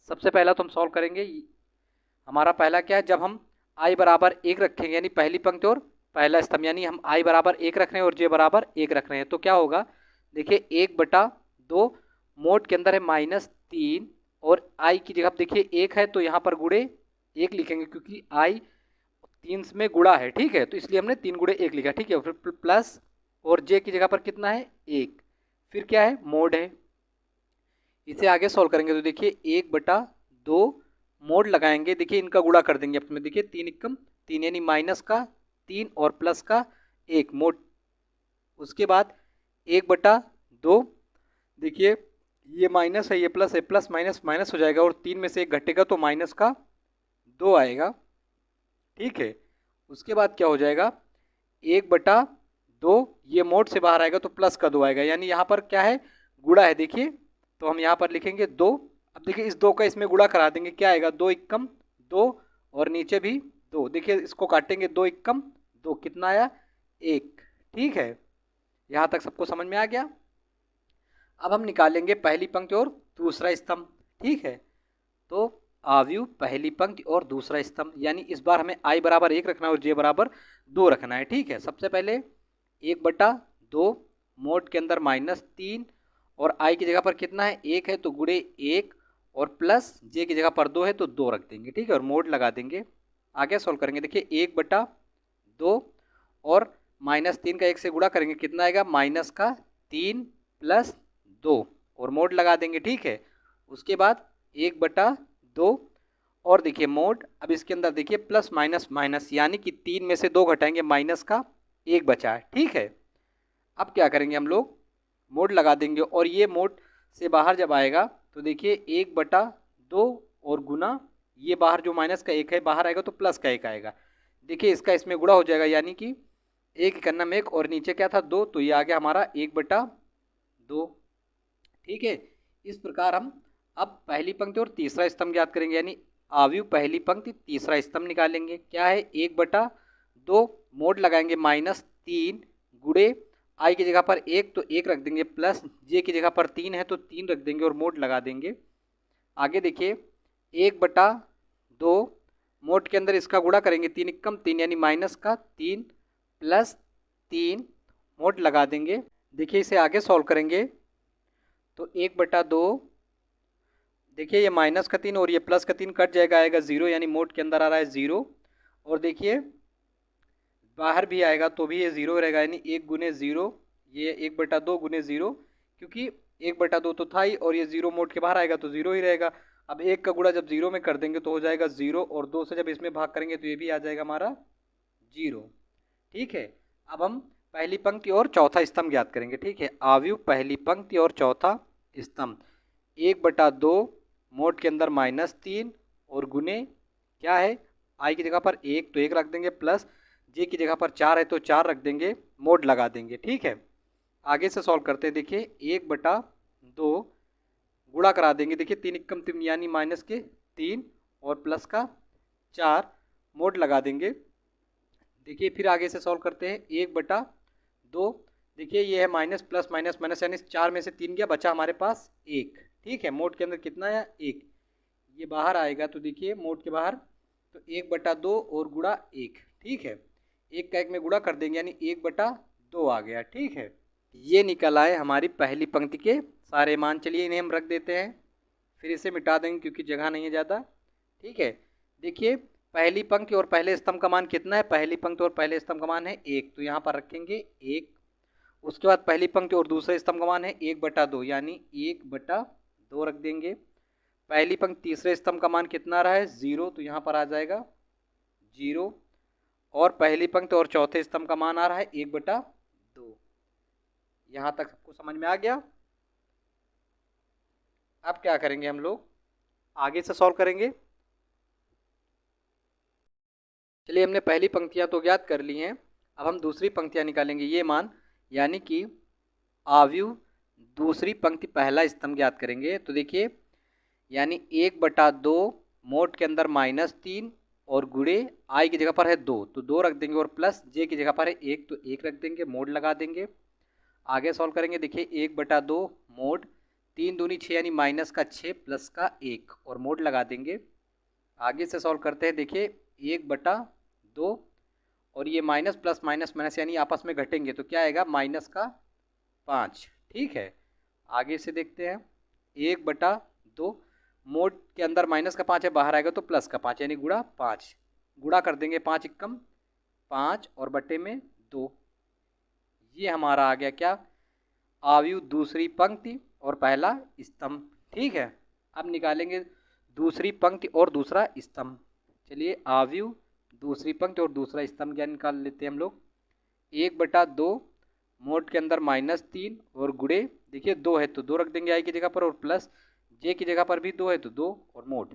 सबसे पहला तो हम सॉल्व करेंगे, हमारा पहला क्या है, जब हम आई बराबर 1 रखेंगे यानी पहली पंक्ति और पहला स्तंभ, यानी हम आई बराबर 1 रख रहे हैं और जे बराबर 1 रख रहे हैं, तो क्या होगा, देखिए 1/2 मोड के अंदर है -3 और आई की जगह देखिए 1 है तो यहाँ पर गुणे 1 लिखेंगे क्योंकि आई 3 में गुणा है। ठीक है, तो इसलिए हमने 3 गुणे 1 लिखा। ठीक है, फिर प्लस और जे की जगह पर कितना है 1, फिर क्या है मोड है। इसे आगे सॉल्व करेंगे तो देखिए 1/2 मोड लगाएंगे, देखिए इनका गुणा कर देंगे अपने, देखिए 3 एकम 3 यानी माइनस का 3 और प्लस का 1 मोड। उसके बाद 1/2, देखिए ये माइनस है ये प्लस है, प्लस माइनस माइनस हो जाएगा और 3 में से 1 घटेगा तो माइनस का 2 आएगा। ठीक है, उसके बाद क्या हो जाएगा 1/2 ये मोड से बाहर आएगा तो प्लस का 2 आएगा, यानी यहाँ पर क्या है गुणा है। देखिए तो हम यहाँ पर लिखेंगे 2, अब देखिए इस 2 का इसमें गुणा करा देंगे, क्या आएगा 2 एकम 2 और नीचे भी 2, देखिए इसको काटेंगे 2 एकम 2, कितना आया 1। ठीक है, यहाँ तक सबको समझ में आ गया। अब हम निकालेंगे पहली पंक्ति और दूसरा स्तंभ। ठीक है, तो आव्यूह पहली पंक्ति और दूसरा स्तंभ, यानी इस बार हमें i बराबर 1 रखना है और j बराबर 2 रखना है। ठीक है, सबसे पहले 1/2 मोड के अंदर -3 और i की जगह पर कितना है 1 है तो गुणे 1 और प्लस j की जगह पर 2 है तो 2 रख देंगे। ठीक है, और मोड लगा देंगे। आगे सॉल्व करेंगे। देखिए 1/2 और -3 का 1 से गुणा करेंगे, कितना आएगा -3 + 2 और मोड लगा देंगे। ठीक है, उसके बाद 1/2 और देखिए मोड। अब इसके अंदर देखिए प्लस माइनस माइनस, यानी कि 3 में से 2 घटाएंगे, माइनस का 1 बचा है। ठीक है, अब क्या करेंगे हम लोग, मोड लगा देंगे और ये मोड से बाहर जब आएगा तो देखिए 1/2 और गुना ये बाहर जो माइनस का 1 है बाहर आएगा तो प्लस का 1 आएगा। देखिए इसका इसमें गुणा हो जाएगा, यानी कि 1 करना में 1 और नीचे क्या था 2, तो ये आ गया हमारा 1/2। ठीक है, इस प्रकार हम अब पहली पंक्ति और तीसरा स्तंभ ज्ञात करेंगे, यानी आव्यूह पहली पंक्ति तीसरा स्तंभ निकालेंगे। क्या है 1/2 मोड लगाएंगे -3 गुणे i की जगह पर 1 तो 1 रख देंगे, प्लस j की जगह पर 3 है तो 3 रख देंगे और मोड लगा देंगे। आगे देखिए 1/2 मोड के अंदर इसका गुणा करेंगे, 3 एकम 3 यानी -3 + 3 मोड लगा देंगे। देखिए इसे आगे सॉल्व करेंगे तो 1/2 देखिए ये -3 और ये +3 कट जाएगा, आएगा 0, यानी मोड के अंदर आ रहा है 0। और देखिए बाहर भी आएगा तो भी ये 0 रहेगा, यानी 1 गुने 0, ये 1/2 गुने 0, क्योंकि 1/2 तो था ही और ये 0 मोड के बाहर आएगा तो 0 ही रहेगा। अब 1 का गुणा जब 0 में कर देंगे तो हो जाएगा 0 और 2 से जब इसमें भाग करेंगे तो ये भी आ जाएगा हमारा 0। ठीक है, अब हम पहली पंक्ति और चौथा स्तंभ ज्ञात करेंगे। ठीक है, आव्यूह पहली पंक्ति और चौथा स्तंभ 1/2 मोड के अंदर -3 और गुने क्या है i की जगह पर 1 तो 1 रख देंगे, प्लस j की जगह पर 4 है तो 4 रख देंगे, मोड लगा देंगे। ठीक है, आगे से सॉल्व करते हैं। देखिए 1/2 गुणा करा देंगे, देखिए 3 एकम 3 यानी -3 और प्लस का 4 मोड लगा देंगे। देखिए फिर आगे से सॉल्व करते हैं 1/2 देखिए ये है माइनस प्लस माइनस माइनस, यानी 4 में से 3 गया, बचा हमारे पास 1। ठीक है, मोड के अंदर कितना है 1, ये बाहर आएगा तो देखिए मोड के बाहर तो 1/2 और गुणा 1। ठीक है, 1 का 1 में गुणा कर देंगे यानी 1/2 आ गया। ठीक है, ये निकल आए हमारी पहली पंक्ति के सारे मान। चलिए इन्हें हम रख देते हैं, फिर इसे मिटा देंगे क्योंकि जगह नहीं है ज़्यादा। ठीक है, देखिए पहली पंक्ति और पहले स्तंभ का मान कितना है, पहली पंक्ति और पहले स्तंभ का मान है 1, तो यहाँ पर रखेंगे 1। उसके बाद पहली पंक्ति और दूसरे स्तंभ का मान है 1/2, यानी 1/2 रख देंगे। पहली पंक्ति तीसरे स्तंभ का मान कितना रहा है 0, तो यहाँ पर आ जाएगा 0। और पहली पंक्ति और चौथे स्तंभ का मान आ रहा है 1/2। यहाँ तक सबको समझ में आ गया। अब क्या करेंगे हम लोग, आगे से सॉल्व करेंगे। चलिए हमने पहली पंक्तियाँ तो ज्ञात कर ली हैं, अब हम दूसरी पंक्तियाँ निकालेंगे ये मान, यानी कि आव्यूह दूसरी पंक्ति पहला स्तंभ ज्ञात करेंगे। तो देखिए यानी 1/2 मोड के अंदर -3 और गुणे i की जगह पर है 2 तो 2 रख देंगे और प्लस j की जगह पर है 1 तो 1 रख देंगे, मोड लगा देंगे। आगे सॉल्व करेंगे। देखिए 1/2 मोड 3 दूनी 6 यानी -6 प्लस का 1 और मोड लगा देंगे। आगे से सॉल्व करते हैं। देखिए 1/2 और ये माइनस प्लस माइनस माइनस यानी आपस में घटेंगे तो क्या आएगा -5। ठीक है, आगे से देखते हैं 1/2 मोड के अंदर -5 है, बाहर आएगा तो +5 यानी गुणा 5, गुणा कर देंगे 5 एकम 5 और बटे में 2। ये हमारा आ गया क्या, आव्यूह दूसरी पंक्ति और पहला स्तंभ। ठीक है, अब निकालेंगे दूसरी पंक्ति और दूसरा स्तंभ। चलिए आव्यूह दूसरी पंक्ति और दूसरा स्तंभ क्या निकाल लेते हैं हम लोग। 1/2 मोड के अंदर -3 और गुणे देखिए 2 है तो 2 रख देंगे i की जगह पर और प्लस j की जगह पर भी 2 है तो 2 और मोड।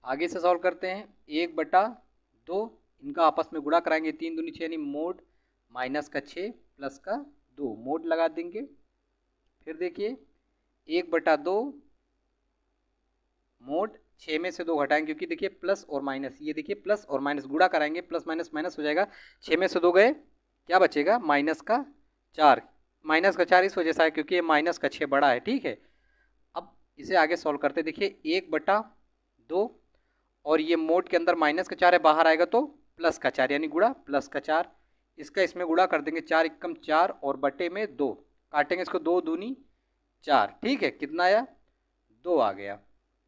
आगे से सॉल्व करते हैं। 1/2 इनका आपस में गुणा कराएंगे, 3 दूनी 6 यानी मोड -6 प्लस का 2 मोड लगा देंगे। फिर देखिए 1/2 मोड 6 में से 2 घटाएंगे क्योंकि देखिए प्लस और माइनस, ये देखिए प्लस और माइनस गुणा कराएंगे, प्लस माइनस माइनस हो जाएगा, 6 में से 2 गए क्या बचेगा -4 4, माइनस का 4 इस वजह से है क्योंकि ये माइनस का 6 बड़ा है, ठीक है। अब इसे आगे सॉल्व करते, देखिए 1/2 और ये मोड के अंदर माइनस का 4 है, बाहर आएगा तो प्लस का 4 यानी गुणा प्लस का 4। इसका इसमें गुणा कर देंगे, 4 एकम 4 और बटे में 2, काटेंगे इसको, 2 दूनी 4, ठीक है। कितना आया? 2 आ गया।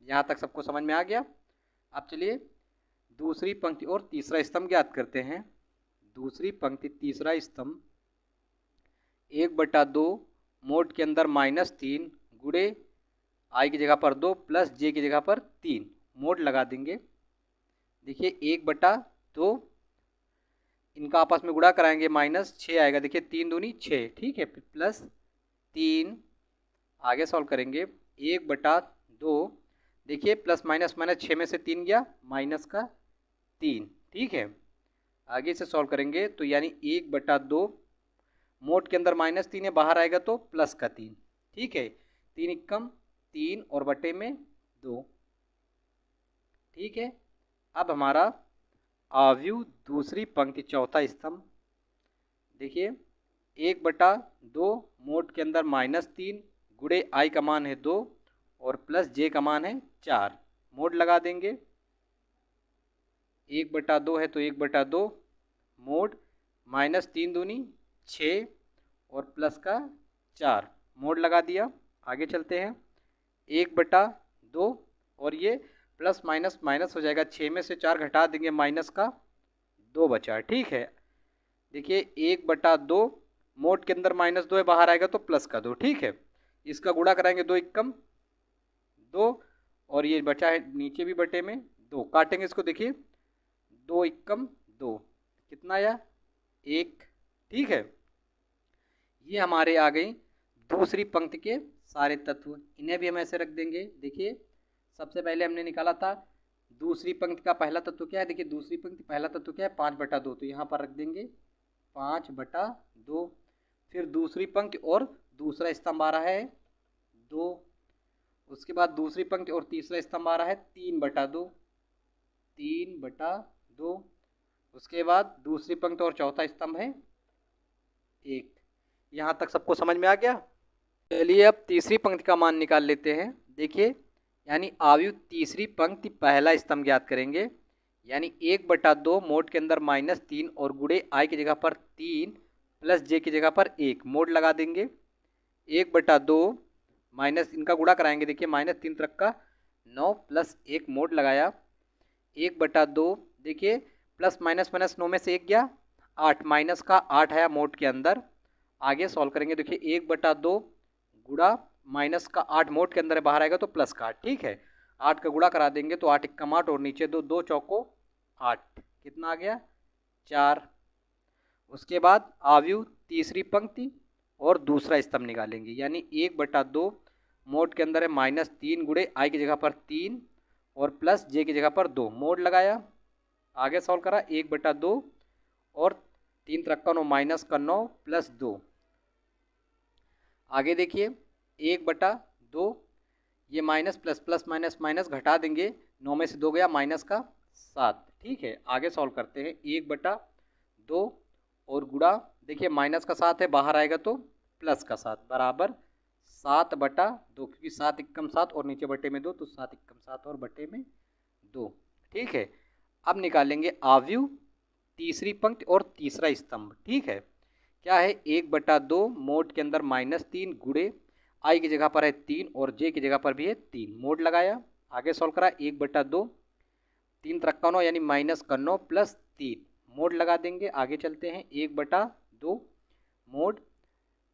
यहाँ तक सबको समझ में आ गया। अब चलिए दूसरी पंक्ति और तीसरा स्तंभ ज्ञात करते हैं। दूसरी पंक्ति तीसरा स्तंभ 1/2 मोड के अंदर -3 गुणे आई की जगह पर 2 प्लस जे की जगह पर 3, मोड लगा देंगे। देखिए 1/2 इनका आपस में गुणा कराएंगे, -6 आएगा, देखिए 3 दूनी 6, ठीक है, फिर प्लस 3 आगे सॉल्व करेंगे। 1/2 देखिए प्लस माइनस माइनस 6 में से 3 गया, माइनस का 3, ठीक है। आगे से सॉल्व करेंगे तो यानी 1/2 मोड के अंदर -3 है, बाहर आएगा तो प्लस का 3, ठीक है। 3 एकम 3 और बटे में 2, ठीक है। अब हमारा आव्यूह दूसरी पंक्ति चौथा स्तंभ, देखिए 1/2 मोड के अंदर -3 गुणे आई का मान है 2 और प्लस जे का मान है 4, मोड लगा देंगे। 1/2 है तो 1/2 मोड -3 दूनी 6 और प्लस का 4, मोड लगा दिया। आगे चलते हैं। 1/2 और ये प्लस माइनस माइनस हो जाएगा, 6 में से 4 घटा देंगे, माइनस का 2 बचा, ठीक है। देखिए 1/2 मोड के अंदर -2 है, बाहर आएगा तो प्लस का 2, ठीक है। इसका गुणा कराएंगे, 2 एकम 2 और ये बचा है नीचे भी बटे में 2, काटेंगे इसको, देखिए 2 एकम 2, कितना आया? 1, ठीक है। ये हमारे आ गई दूसरी पंक्ति के सारे तत्व, इन्हें भी हम ऐसे रख देंगे। देखिए सबसे पहले हमने निकाला था दूसरी पंक्ति का पहला तत्व क्या है, देखिए दूसरी पंक्ति पहला तत्व क्या है? 5/2, तो यहाँ पर रख देंगे 5/2। फिर दूसरी पंक्ति और दूसरा स्तंभ आ रहा है 2, उसके बाद दूसरी पंक्ति और तीसरा स्तंभ आ रहा है 3/2, 3/2, उसके बाद दूसरी पंक्ति और चौथा स्तंभ है 1। यहाँ तक सबको समझ में आ गया। चलिए अब तीसरी पंक्ति का मान निकाल लेते हैं। देखिए यानी आव्यूह तीसरी पंक्ति पहला स्तंभ ज्ञात करेंगे, यानी 1/2 मोड के अंदर -3 और गुणे आई की जगह पर 3 प्लस जे की जगह पर 1, मोड लगा देंगे। 1/2 माइनस इनका गुणा कराएंगे, देखिए -3 तक का 9 प्लस 1, मोड लगाया। 1/2 देखिए प्लस माइनस माइनस 9 में से 1 गया, 8, माइनस का 8 आया मोड के अंदर। आगे सॉल्व करेंगे, देखिए 1/2 गुणा माइनस का 8 मोड के अंदर है, बाहर आएगा तो प्लस का 8, ठीक है। 8 का गुणा करा देंगे तो 8 एकम 8 और नीचे 2, 2 चौको 8, कितना आ गया? 4। उसके बाद आव्यूह तीसरी पंक्ति और दूसरा स्तंभ निकालेंगे, यानी 1/2 मोड के अंदर है -3 गुणे आई की जगह पर 3 और प्लस जे की जगह पर 2, मोड लगाया। आगे सॉल्व करा, 1/2 और 3 3 9 माइनस का 9 प्लस 2। आगे देखिए 1/2 ये minus plus plus minus minus घटा देंगे, 9 में से 2 गया, माइनस का 7, ठीक है। आगे सॉल्व करते हैं। 1/2 और गुणा, देखिए माइनस का 7 है, बाहर आएगा तो प्लस का 7 बराबर 7/2, क्योंकि 7 एकम 7 और नीचे बटे में 2, तो 7 एकम 7 और बटे में 2, ठीक है। अब निकालेंगे आव्यूह तीसरी पंक्ति और तीसरा स्तंभ, ठीक है। क्या है? 1/2 मोड के अंदर -3 गुणे आई की जगह पर है 3 और जे की जगह पर भी है 3, मोड लगाया। आगे सॉल्व करा, 1/2 3 3 9 यानी माइनस का 9 प्लस 3, मोड लगा देंगे। आगे चलते हैं। 1/2 मोड,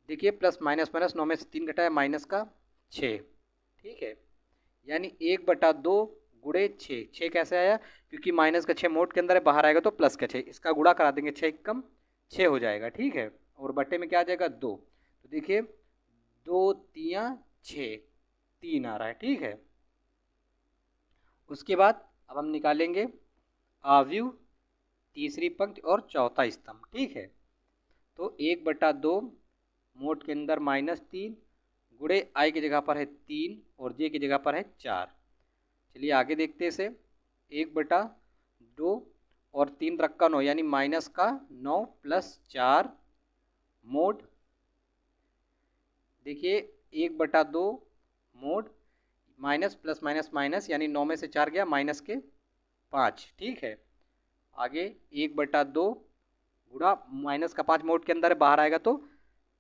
देखिए प्लस माइनस माइनस 9 में से 3 घटाया, माइनस का 6, ठीक है। यानी 1/2 गुणे 6, 6 कैसे आया? क्योंकि माइनस का 6 मोड के अंदर है, बाहर आएगा तो प्लस का 6, इसका गुणा करा देंगे, 6 एकम 6 हो जाएगा, ठीक है। और बटे में क्या आ जाएगा? 2, तो देखिए 2 3 6, 3 आ रहा है, ठीक है। उसके बाद अब हम निकालेंगे आव्यूह तीसरी पंक्ति और चौथा स्तंभ, ठीक है। तो 1/2 मोड के अंदर -3 गुणे आई की जगह पर है 3 और जे की जगह पर है 4। चलिए आगे देखते हैं इसे। 1/2 और 3 3 9 यानी माइनस का 9 प्लस 4, मोड देखिए 1/2 mode minus plus minus minus, यानी 9 में से 4 गया माइनस के 5, ठीक है। आगे 1/2 गुणा माइनस का 5 मोड के अंदर है, बाहर आएगा तो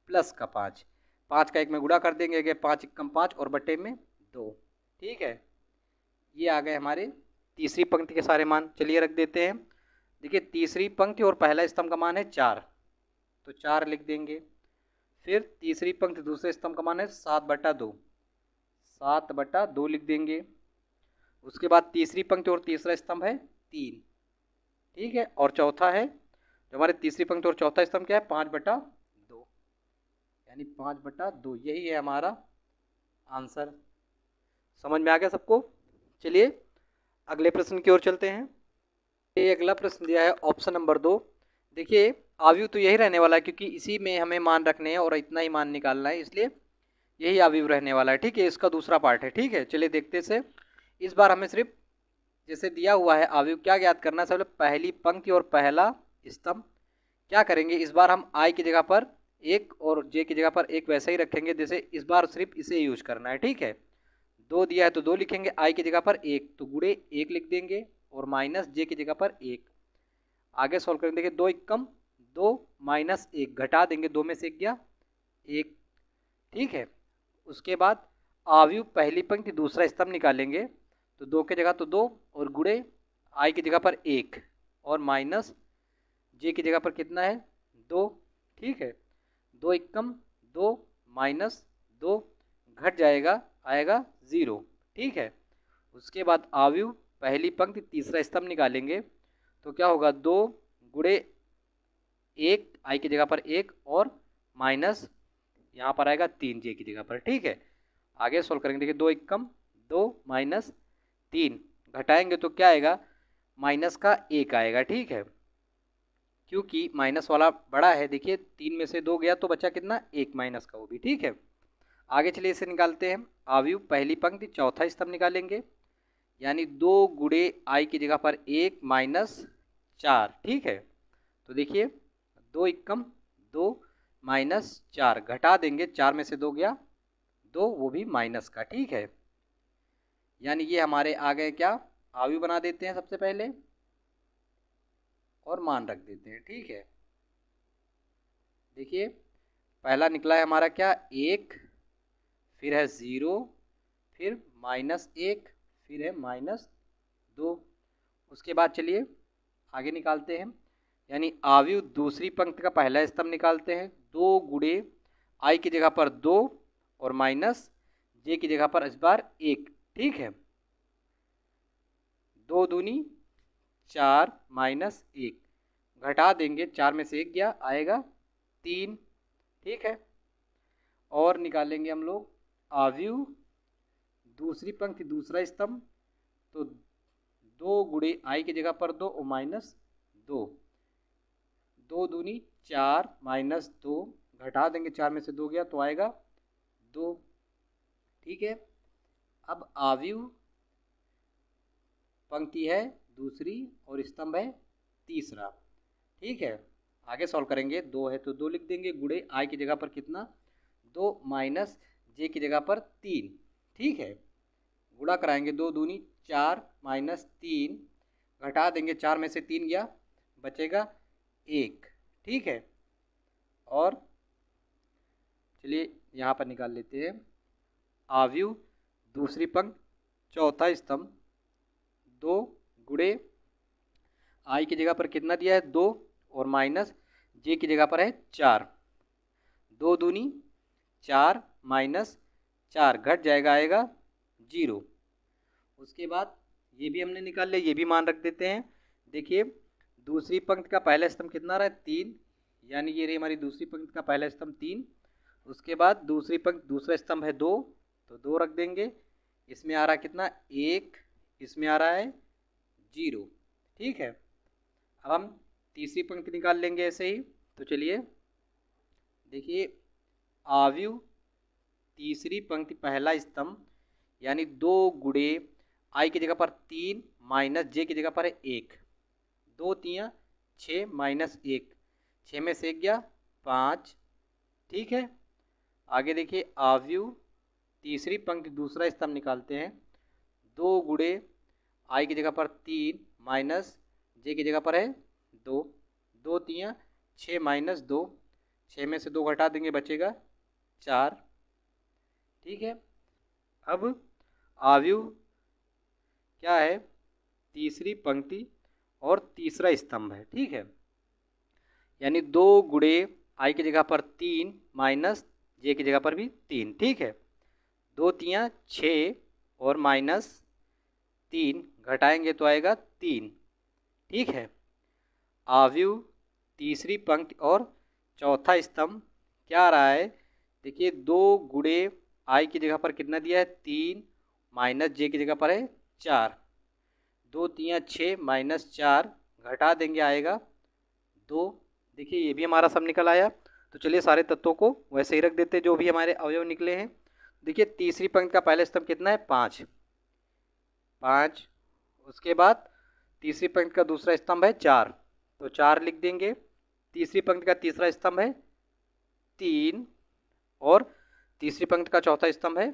प्लस का 5, 5 का 1 में गुणा कर देंगे, कि 5 एकम 5 और बटे में 2, ठीक है। ये आ गए हमारे तीसरी पंक्ति के सारे मान। चलिए रख देते हैं। देखिए तीसरी पंक्ति और पहला स्तंभ का मान है 4, तो 4 लिख देंगे। फिर तीसरी पंक्ति दूसरे स्तंभ का मान है 7/2, 7/2 लिख देंगे। उसके बाद तीसरी पंक्ति और तीसरा स्तंभ है 3, ठीक है। और चौथा है जो हमारे तीसरी पंक्ति और चौथा स्तंभ क्या है 5/2, यानी 5/2, यही है हमारा आंसर। समझ में आ गया सबको? चलिए अगले प्रश्न की ओर चलते हैं। ये अगला प्रश्न दिया है ऑप्शन नंबर 2। देखिए आव्यूह तो यही रहने वाला है, क्योंकि इसी में हमें मान रखने हैं और इतना ही मान निकालना है, इसलिए यही आव्यूह रहने वाला है, ठीक है। इसका दूसरा पार्ट है, ठीक है। चलिए देखते से। इस बार हमें सिर्फ जैसे दिया हुआ है आव्यूह क्या ज्ञात करना है, सबसे पहली पंक्ति और पहला स्तंभ। क्या करेंगे इस बार हम आई की जगह पर 1 और जे की जगह पर 1 वैसे ही रखेंगे, जैसे इस बार सिर्फ इसे यूज करना है, ठीक है। 2 दिया है तो 2 लिखेंगे, आई की जगह पर 1 तो गुणे 1 लिख देंगे, और माइनस जे की जगह पर 1। आगे सॉल्व करेंगे। देखिए 2 एकम 2 माइनस 1 घटा देंगे, 2 में से 1 गया 1, ठीक है। उसके बाद आव्यूह पहली पंक्ति दूसरा स्तंभ निकालेंगे, तो 2 की जगह तो 2 और गुणे आई की जगह पर 1 और माइनस जे की जगह पर कितना है 2, ठीक है। 2 एकम 2 माइनस 2 घट जाएगा, आएगा 0, ठीक है। उसके बाद आव्यूह पहली पंक्ति तीसरा स्तंभ निकालेंगे, तो क्या होगा 2 गुणे 1 आई की जगह पर 1 और माइनस यहाँ पर आएगा 3 जे की जगह पर, ठीक है। आगे सोल्व करेंगे। देखिए 2 एकम 2 माइनस 3 घटाएंगे तो क्या आएगा माइनस का 1 आएगा, ठीक है। क्योंकि माइनस वाला बड़ा है, देखिए 3 में से 2 गया तो बचा कितना 1 माइनस का, वो भी, ठीक है। आगे चलिए इसे निकालते हैं। आव्यूह पहली पंक्ति चौथा स्तंभ निकालेंगे, यानी 2 गुणे आई की जगह पर 1 माइनस 4, ठीक है। तो देखिए 2 एकम 2 माइनस 4 घटा देंगे, 4 में से 2 गया 2, वो भी माइनस का, ठीक है। यानी ये हमारे आ गए क्या, आव्यूह बना देते हैं सबसे पहले और मान रख देते हैं, ठीक है। देखिए पहला निकला है हमारा क्या 1, फिर है 0, फिर -1, फिर है -2। उसके बाद चलिए आगे निकालते हैं। यानी आव्यूह दूसरी पंक्ति का पहला स्तंभ निकालते हैं, 2 गुणे आई की जगह पर 2 और माइनस जे की जगह पर इस बार 1, ठीक है। 2 दूनी 4 माइनस 1 घटा देंगे, 4 में से 1 गया, आएगा 3, ठीक है। और निकालेंगे हम लोग आव्यूह दूसरी पंक्ति दूसरा स्तंभ, तो 2 गुणे आई की जगह पर 2 और माइनस 2, 2 दूनी 4 माइनस 2 घटा देंगे, 4 में से 2 गया तो आएगा 2, ठीक है। अब आव्यूह पंक्ति है दूसरी और स्तंभ है तीसरा, ठीक है। आगे सॉल्व करेंगे। 2 है तो 2 लिख देंगे, गुणे आई की जगह पर कितना 2 माइनस जे की जगह पर 3, ठीक है। गुणा कराएंगे, 2 दूनी 4 माइनस 3 घटा देंगे, 4 में से 3 गया, बचेगा 1, ठीक है। और चलिए यहाँ पर निकाल लेते हैं। आव्यूह दूसरी पंक्ति चौथा स्तंभ, 2 गुणे आई की जगह पर कितना दिया है 2 और माइनस जे की जगह पर है 4, 2 दूनी 4 माइनस 4 घट जाएगा, आएगा 0। उसके बाद ये भी हमने निकाल लिया, ये भी मान रख देते हैं। देखिए दूसरी पंक्ति का पहला स्तंभ कितना रहा है 3, यानी ये रही हमारी दूसरी पंक्ति का पहला स्तंभ 3। उसके बाद दूसरी पंक्ति दूसरा स्तंभ है 2, तो 2 रख देंगे। इसमें आ रहा है कितना 1, इसमें आ रहा है 0, ठीक है। अब हम तीसरी पंक्ति निकाल लेंगे ऐसे ही। तो चलिए देखिए आव्यूह तीसरी पंक्ति पहला स्तंभ, यानी 2 गुणे आई की जगह पर 3 माइनस जे की जगह पर है 1, 2 3 6 माइनस 1, 6 में से 1 गया 5, ठीक है। आगे देखिए आव्यूह, तीसरी पंक्ति दूसरा स्तंभ निकालते हैं। 2 गुणे आई की जगह पर 3 माइनस जे की जगह पर है 2, 2 तियाँ 6 माइनस 2, 6 में से 2 घटा देंगे बचेगा 4। ठीक है, अब आव्यूह क्या है, तीसरी पंक्ति और तीसरा स्तंभ है। ठीक है, यानी 2 गुणे आई की जगह पर 3 माइनस जे की जगह पर भी 3। ठीक है, 2 तियाँ 6 और माइनस 3 घटाएंगे तो आएगा 3। ठीक है, आव्यूह, तीसरी पंक्ति और चौथा स्तंभ क्या आ रहा है, देखिए 2 गुणे आई की जगह पर कितना दिया है 3 माइनस जे की जगह पर है 4, 2 तियाँ 6 माइनस 4 घटा देंगे आएगा 2। देखिए ये भी हमारा सब निकल आया। तो चलिए सारे तत्वों को वैसे ही रख देते जो भी हमारे अवयव निकले हैं। देखिए तीसरी पंक्ति का पहला स्तंभ कितना है 5, 5। उसके बाद तीसरी पंक्ति का दूसरा स्तंभ है 4, तो 4 लिख देंगे। तीसरी पंक्ति का तीसरा स्तंभ है 3 और तीसरी पंक्ति का चौथा स्तंभ है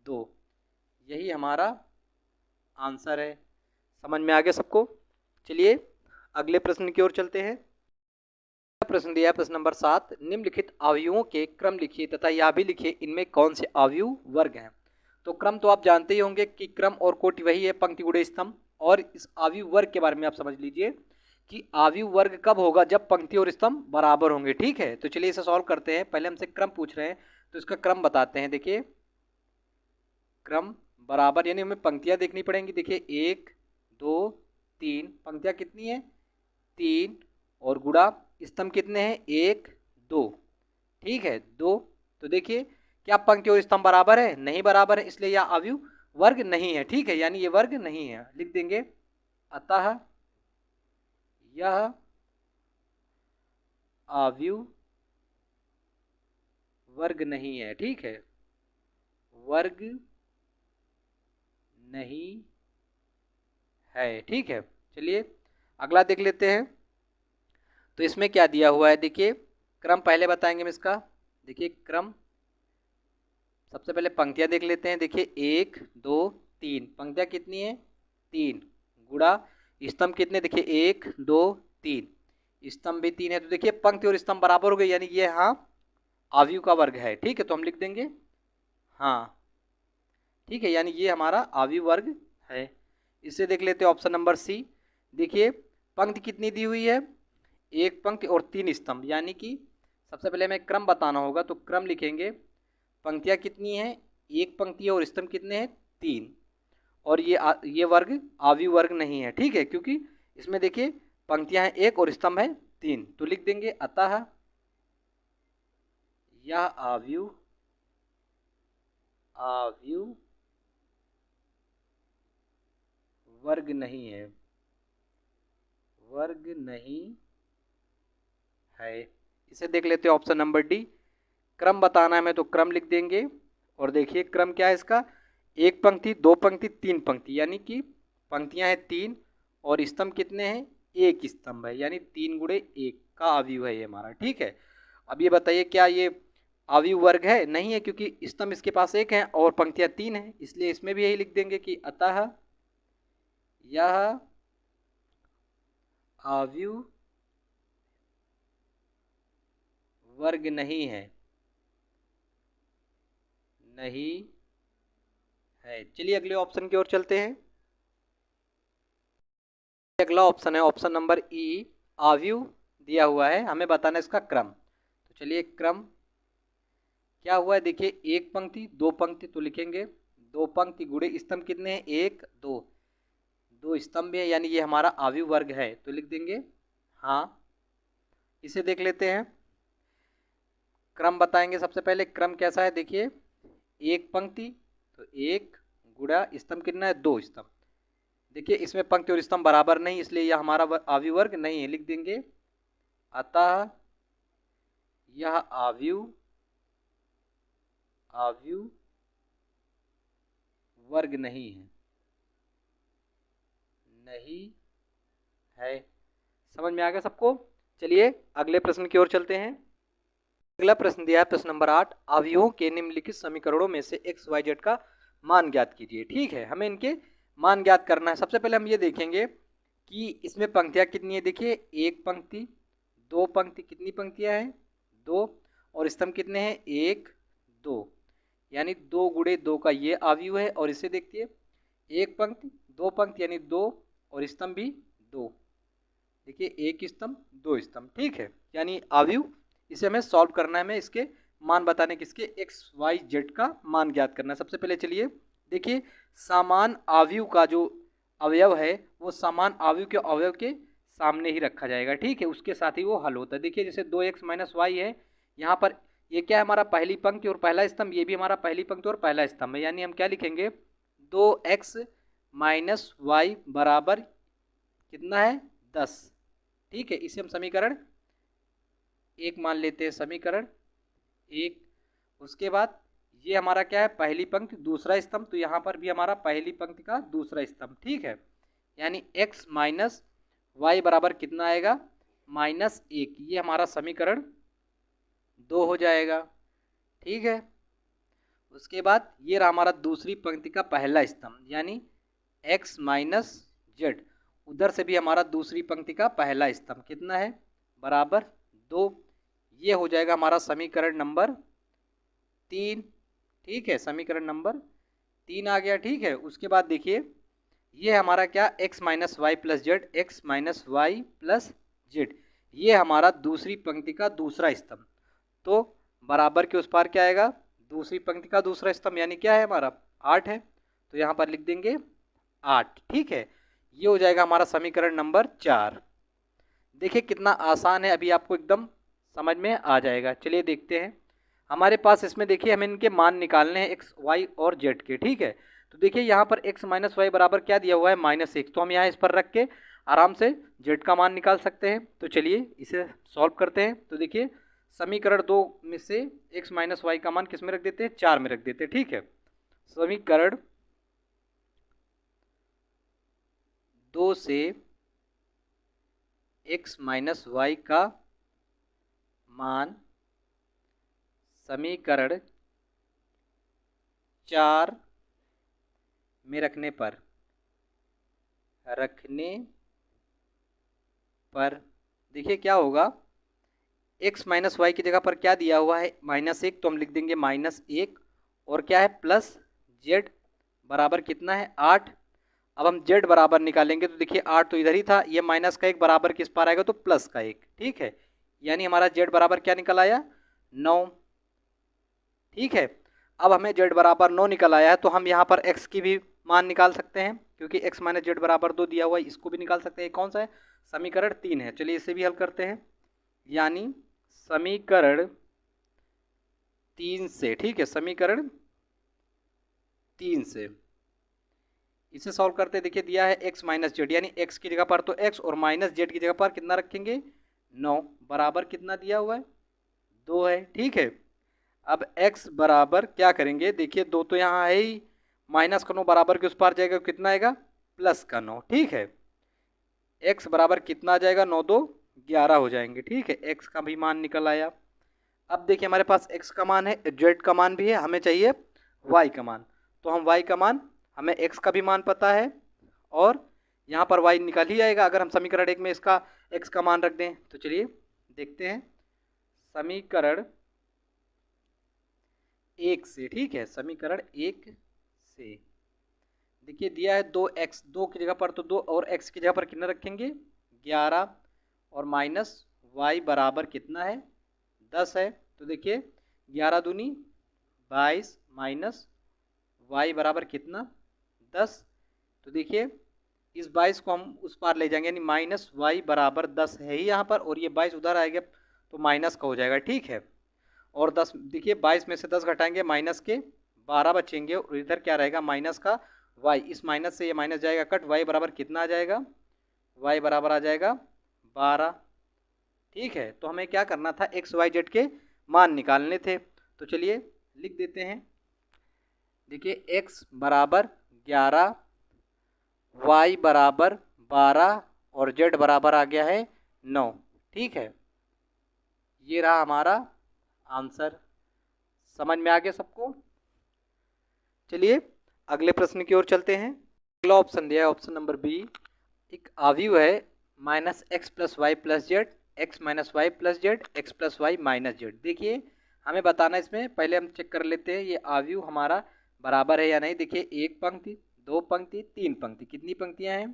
2। यही हमारा आंसर है। समझ में आ गया सबको? चलिए अगले प्रश्न की ओर चलते हैं। प्रश्न दिया है प्रश्न नंबर 7, निम्नलिखित अवयवों के क्रम लिखिए तथा यह भी लिखिए इनमें कौन से अवयव वर्ग हैं। तो क्रम तो आप जानते ही होंगे कि क्रम और कोटि वही है, पंक्ति गुणे स्तंभ। और इस अवयव वर्ग के बारे में आप समझ लीजिए कि अवयव वर्ग कब होगा, जब पंक्ति और स्तंभ बराबर होंगे। ठीक है, तो चलिए इसे सॉल्व करते हैं। पहले हमसे क्रम पूछ रहे हैं तो इसका क्रम बताते हैं। देखिए क्रम बराबर यानी हमें पंक्तियां देखनी पड़ेंगी। देखिए 1 2 3, पंक्तियां कितनी है 3, और गुणा स्तंभ कितने हैं 1 2। ठीक है 2। तो देखिए क्या पंक्ति और स्तंभ बराबर है, नहीं बराबर है, इसलिए यह अवयव वर्ग नहीं है। ठीक है, यानी ये वर्ग नहीं है, लिख देंगे अतः यह अवयव वर्ग नहीं है। ठीक है, वर्ग नहीं है। ठीक है, चलिए अगला देख लेते हैं। तो इसमें क्या दिया हुआ है, देखिए क्रम पहले बताएंगे हम इसका। देखिए क्रम सबसे पहले पंक्तियां देख लेते हैं। देखिए 1 2 3, पंक्तियां कितनी है 3, गुणा स्तंभ कितने, देखिए 1 2 3, स्तंभ भी 3 है। तो देखिए पंक्ति और स्तंभ बराबर हो गए, यानी ये हाँ अवयव का वर्ग है। ठीक है, तो हम लिख देंगे हाँ। ठीक है, यानी ये हमारा अवयव वर्ग है। इससे देख लेते हैं ऑप्शन नंबर सी। देखिए पंक्ति कितनी दी हुई है, एक पंक्ति और 3 स्तंभ, यानी कि सबसे पहले हमें क्रम बताना होगा। तो क्रम लिखेंगे, पंक्तियां कितनी हैं, एक पंक्ति और स्तंभ कितने हैं 3, और ये वर्ग अवयव वर्ग नहीं है। ठीक है, क्योंकि इसमें देखिए पंक्तियां हैं 1 और स्तंभ है 3, तो लिख देंगे अतः यह अवयव वर्ग नहीं है, वर्ग नहीं है। इसे देख लेते हैं ऑप्शन नंबर डी। क्रम बताना है हमें तो क्रम लिख देंगे। और देखिए क्रम क्या है इसका, एक पंक्ति 2 पंक्ति 3 पंक्ति, यानी कि पंक्तियां हैं 3 और स्तंभ कितने हैं 1 स्तंभ है, यानी 3 गुणे 1 का अवयव है ये हमारा। ठीक है, अब ये बताइए क्या ये अवयव वर्ग है, नहीं है, क्योंकि स्तंभ इसके पास 1 है और पंक्तियां 3 हैं, इसलिए इसमें भी यही लिख देंगे कि अतः यह अवयव वर्ग नहीं है, नहीं है। चलिए अगले ऑप्शन की ओर चलते हैं। अगला ऑप्शन है ऑप्शन नंबर ई, अवयव दिया हुआ है, हमें बताना है इसका क्रम। तो चलिए क्रम क्या हुआ है, देखिए एक पंक्ति 2 पंक्ति, तो लिखेंगे 2 पंक्ति गुणे स्तंभ कितने हैं 1 2, 2 स्तंभ है, यानी ये हमारा अवयव वर्ग है, तो लिख देंगे हाँ। इसे देख लेते हैं, क्रम बताएंगे। सबसे पहले क्रम कैसा है, देखिए एक पंक्ति तो 1 गुणा स्तंभ कितना है 2 स्तंभ। देखिए इसमें पंक्ति और स्तंभ बराबर नहीं, इसलिए यह हमारा अवयव वर्ग नहीं है, लिख देंगे अतः यह अवयव वर्ग नहीं है, नहीं है। समझ में आ गया सबको? चलिए अगले प्रश्न की ओर चलते हैं। अगला प्रश्न दिया है प्रश्न नंबर 8, अवयवों के निम्नलिखित समीकरणों में से एक्स वाई जेड का मान ज्ञात कीजिए। ठीक है, हमें इनके मान ज्ञात करना है। सबसे पहले हम ये देखेंगे कि इसमें पंक्तियां कितनी है। देखिए, एक पंक्ति, दो पंक्ति, कितनी पंक्तियां हैं, दो, और स्तंभ कितने हैं, एक, दो, यानी 2 गुणे 2 का ये अवयव है। और इसे देखिए, एक पंक्ति, दो पंक्ति यानी 2, और स्तंभ भी 2। देखिए, एक स्तंभ, दो स्तंभ। ठीक है, यानी अवयव। इसे हमें सॉल्व करना है, हमें इसके मान बताने, किसके, एक्स वाई जेड का मान ज्ञात करना है। सबसे पहले चलिए देखिए, समान अवयव का जो अवयव है वो समान अवयव के अवयव के सामने ही रखा जाएगा। ठीक है, उसके साथ ही वो हल होता है। देखिए, जैसे 2x माइनस वाई है, यहाँ पर ये क्या है, हमारा पहली पंक्ति और पहला स्तंभ, ये भी हमारा पहली पंक्ति और पहला स्तंभ है। यानी हम क्या लिखेंगे, 2x माइनस वाई बराबर कितना है, 10। ठीक है, इसे हम समीकरण एक मान लेते हैं, समीकरण एक। उसके बाद ये हमारा क्या है, पहली पंक्ति दूसरा स्तंभ, तो यहाँ पर भी हमारा पहली पंक्ति का दूसरा स्तंभ। ठीक है, यानी x माइनस वाई बराबर कितना आएगा, -1। ये हमारा समीकरण 2 हो जाएगा। ठीक है, उसके बाद ये रहा हमारा दूसरी पंक्ति का पहला स्तंभ, यानी x माइनस जेड। उधर से भी हमारा दूसरी पंक्ति का पहला स्तंभ कितना है, बराबर 2। ये हो जाएगा हमारा समीकरण नंबर 3। ठीक है, समीकरण नंबर 3 आ गया। ठीक है, उसके बाद देखिए, ये हमारा क्या, x minus y plus z, x minus y plus z, ये हमारा दूसरी पंक्ति का दूसरा स्तंभ। तो बराबर के उस पार क्या आएगा, दूसरी पंक्ति का दूसरा स्तंभ, यानी क्या है हमारा 8 है, तो यहाँ पर लिख देंगे 8। ठीक है, ये हो जाएगा हमारा समीकरण नंबर 4। देखिए कितना आसान है, अभी आपको एकदम समझ में आ जाएगा। चलिए देखते हैं, हमारे पास इसमें देखिए हमें इनके मान निकालने हैं एक्स वाई और जेड के। ठीक है, तो देखिए यहाँ पर x माइनस वाई बराबर क्या दिया हुआ है, -1। तो हम यहाँ इस पर रख के आराम से जेड का मान निकाल सकते हैं। तो चलिए इसे सॉल्व करते हैं। तो देखिए, समीकरण 2 में से x माइनस वाई का मान किस में रख देते हैं, 4 में रख देते हैं। ठीक है, समीकरण 2 से x माइनस वाई का मान समीकरण 4 में रखने पर देखिए क्या होगा, x माइनस वाई की जगह पर क्या दिया हुआ है, -1, तो हम लिख देंगे -1, और क्या है, प्लस जेड बराबर कितना है, 8। अब हम जेड बराबर निकालेंगे, तो देखिए 8 तो इधर ही था, ये माइनस का 1 बराबर किस पार आएगा, तो प्लस का 1। ठीक है, यानी हमारा जेड बराबर क्या निकल आया, 9। ठीक है, अब हमें जेड बराबर 9 निकल आया है, तो हम यहाँ पर एक्स की भी मान निकाल सकते हैं, क्योंकि x माइनस जेड बराबर 2 दिया हुआ है, इसको भी निकाल सकते हैं। कौन सा है, समीकरण 3 है। चलिए इसे भी हल करते हैं, यानी समीकरण 3 से, ठीक है, समीकरण 3 से इसे सॉल्व करते हैं। देखिए दिया है x माइनस जेड, यानी x की जगह पर तो x और माइनस जेड की जगह पर कितना रखेंगे, 9, बराबर कितना दिया हुआ है, 2 है। ठीक है, अब x बराबर क्या करेंगे, देखिए 2 तो यहाँ है ही, माइनस का 9 बराबर के उस पार जाएगा, कितना आएगा, प्लस का 9। ठीक है, x बराबर कितना आ जाएगा, 9 2 11 हो जाएंगे। ठीक है, x का भी मान निकल आया। अब देखिए हमारे पास x का मान है, z का मान भी है, हमें चाहिए y का मान। तो हम y का मान, हमें x का भी मान पता है, और यहाँ पर y निकल ही आएगा अगर हम समीकरण 1 में इसका x का मान रख दें। तो चलिए देखते हैं, समीकरण 1 से, ठीक है, समीकरण 1 से देखिए दिया है 2x, 2 की जगह पर तो 2, और x की जगह पर कितना रखेंगे, 11, और माइनस y बराबर कितना है, 10 है। तो देखिए 11 दूनी 22, माइनस y बराबर कितना, 10। तो देखिए इस 22 को हम उस पार ले जाएंगे, यानी माइनस वाई बराबर 10 है ही यहाँ पर, और ये 22 उधर आएगा तो माइनस का हो जाएगा। ठीक है, और 10 देखिए 22 में से 10 घटाएंगे, माइनस के 12 बचेंगे, और इधर क्या रहेगा, माइनस का y। इस माइनस से ये माइनस जाएगा कट, y बराबर कितना आ जाएगा, y बराबर आ जाएगा 12। ठीक है, तो हमें क्या करना था, एक्स वाई जेड के मान निकालने थे। तो चलिए लिख देते हैं, देखिए x बराबर 11, y बराबर 12, और z बराबर आ गया है 9। ठीक है, ये रहा हमारा आंसर समझ में आ गया सबको। चलिए अगले प्रश्न की ओर चलते हैं। अगला ऑप्शन दिया है ऑप्शन नंबर बी। एक आव्यूह है -x + y + z, x - y + z, x + y - z। देखिए हमें बताना है, इसमें पहले हम चेक कर लेते हैं ये आव्यूह हमारा बराबर है या नहीं। देखिए एक पंक्ति, दो पंक्ति, तीन पंक्ति, कितनी पंक्तियां हैं?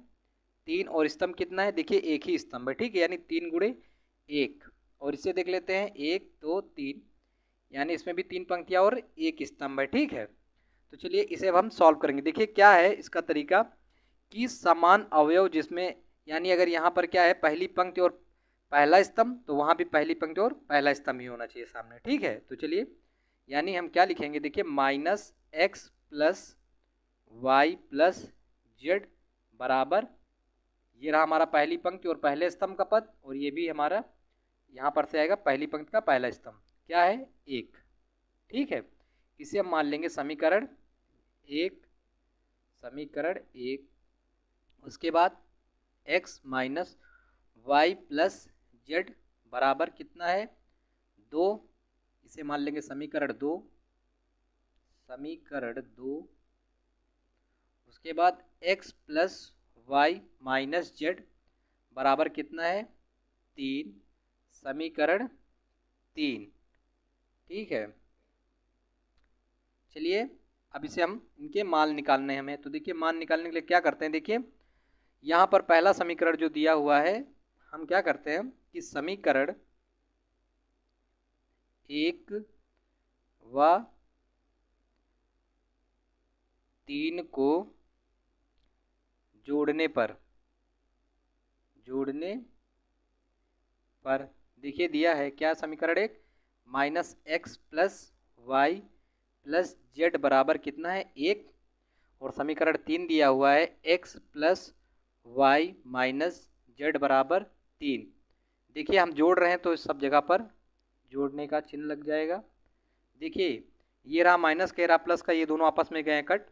तीन। और स्तंभ कितना है? देखिए एक ही स्तंभ है, ठीक है, यानी 3 गुणे 1। और इसे देख लेते हैं 1 2 3, यानी इसमें भी 3 पंक्तियां और एक स्तंभ है, ठीक है। तो चलिए इसे अब हम सॉल्व करेंगे। देखिए क्या है इसका तरीका कि समान अवयव जिसमें, यानी अगर यहाँ पर क्या है पहली पंक्ति और पहला स्तंभ, तो वहाँ भी पहली पंक्ति और पहला स्तंभ ही होना चाहिए सामने, ठीक है। तो चलिए यानी हम क्या लिखेंगे, देखिए -x + y + z बराबर, ये रहा हमारा पहली पंक्ति और पहले स्तंभ का पद, और ये भी हमारा यहाँ पर से आएगा पहली पंक्ति का पहला स्तंभ, क्या है 1, ठीक है। इसे हम मान लेंगे समीकरण 1, समीकरण 1। उसके बाद x - y + z बराबर कितना है 2, इसे मान लेंगे समीकरण 2, समीकरण 2। उसके बाद x + y - z बराबर कितना है 3, समीकरण 3, ठीक है। चलिए अब इसे हम इनके मान निकालने हैं हमें। तो देखिए मान निकालने के लिए क्या करते हैं, देखिए यहाँ पर पहला समीकरण जो दिया हुआ है, हम क्या करते हैं कि समीकरण 1 व 3 को जोड़ने पर देखिए दिया है क्या समीकरण 1 -x + y + z बराबर कितना है 1, और समीकरण 3 दिया हुआ है x + y - z बराबर 3। देखिए हम जोड़ रहे हैं तो इस सब जगह पर जोड़ने का चिन्ह लग जाएगा। देखिए ये रहा माइनस का, ये रहा प्लस का, ये दोनों आपस में गए कट।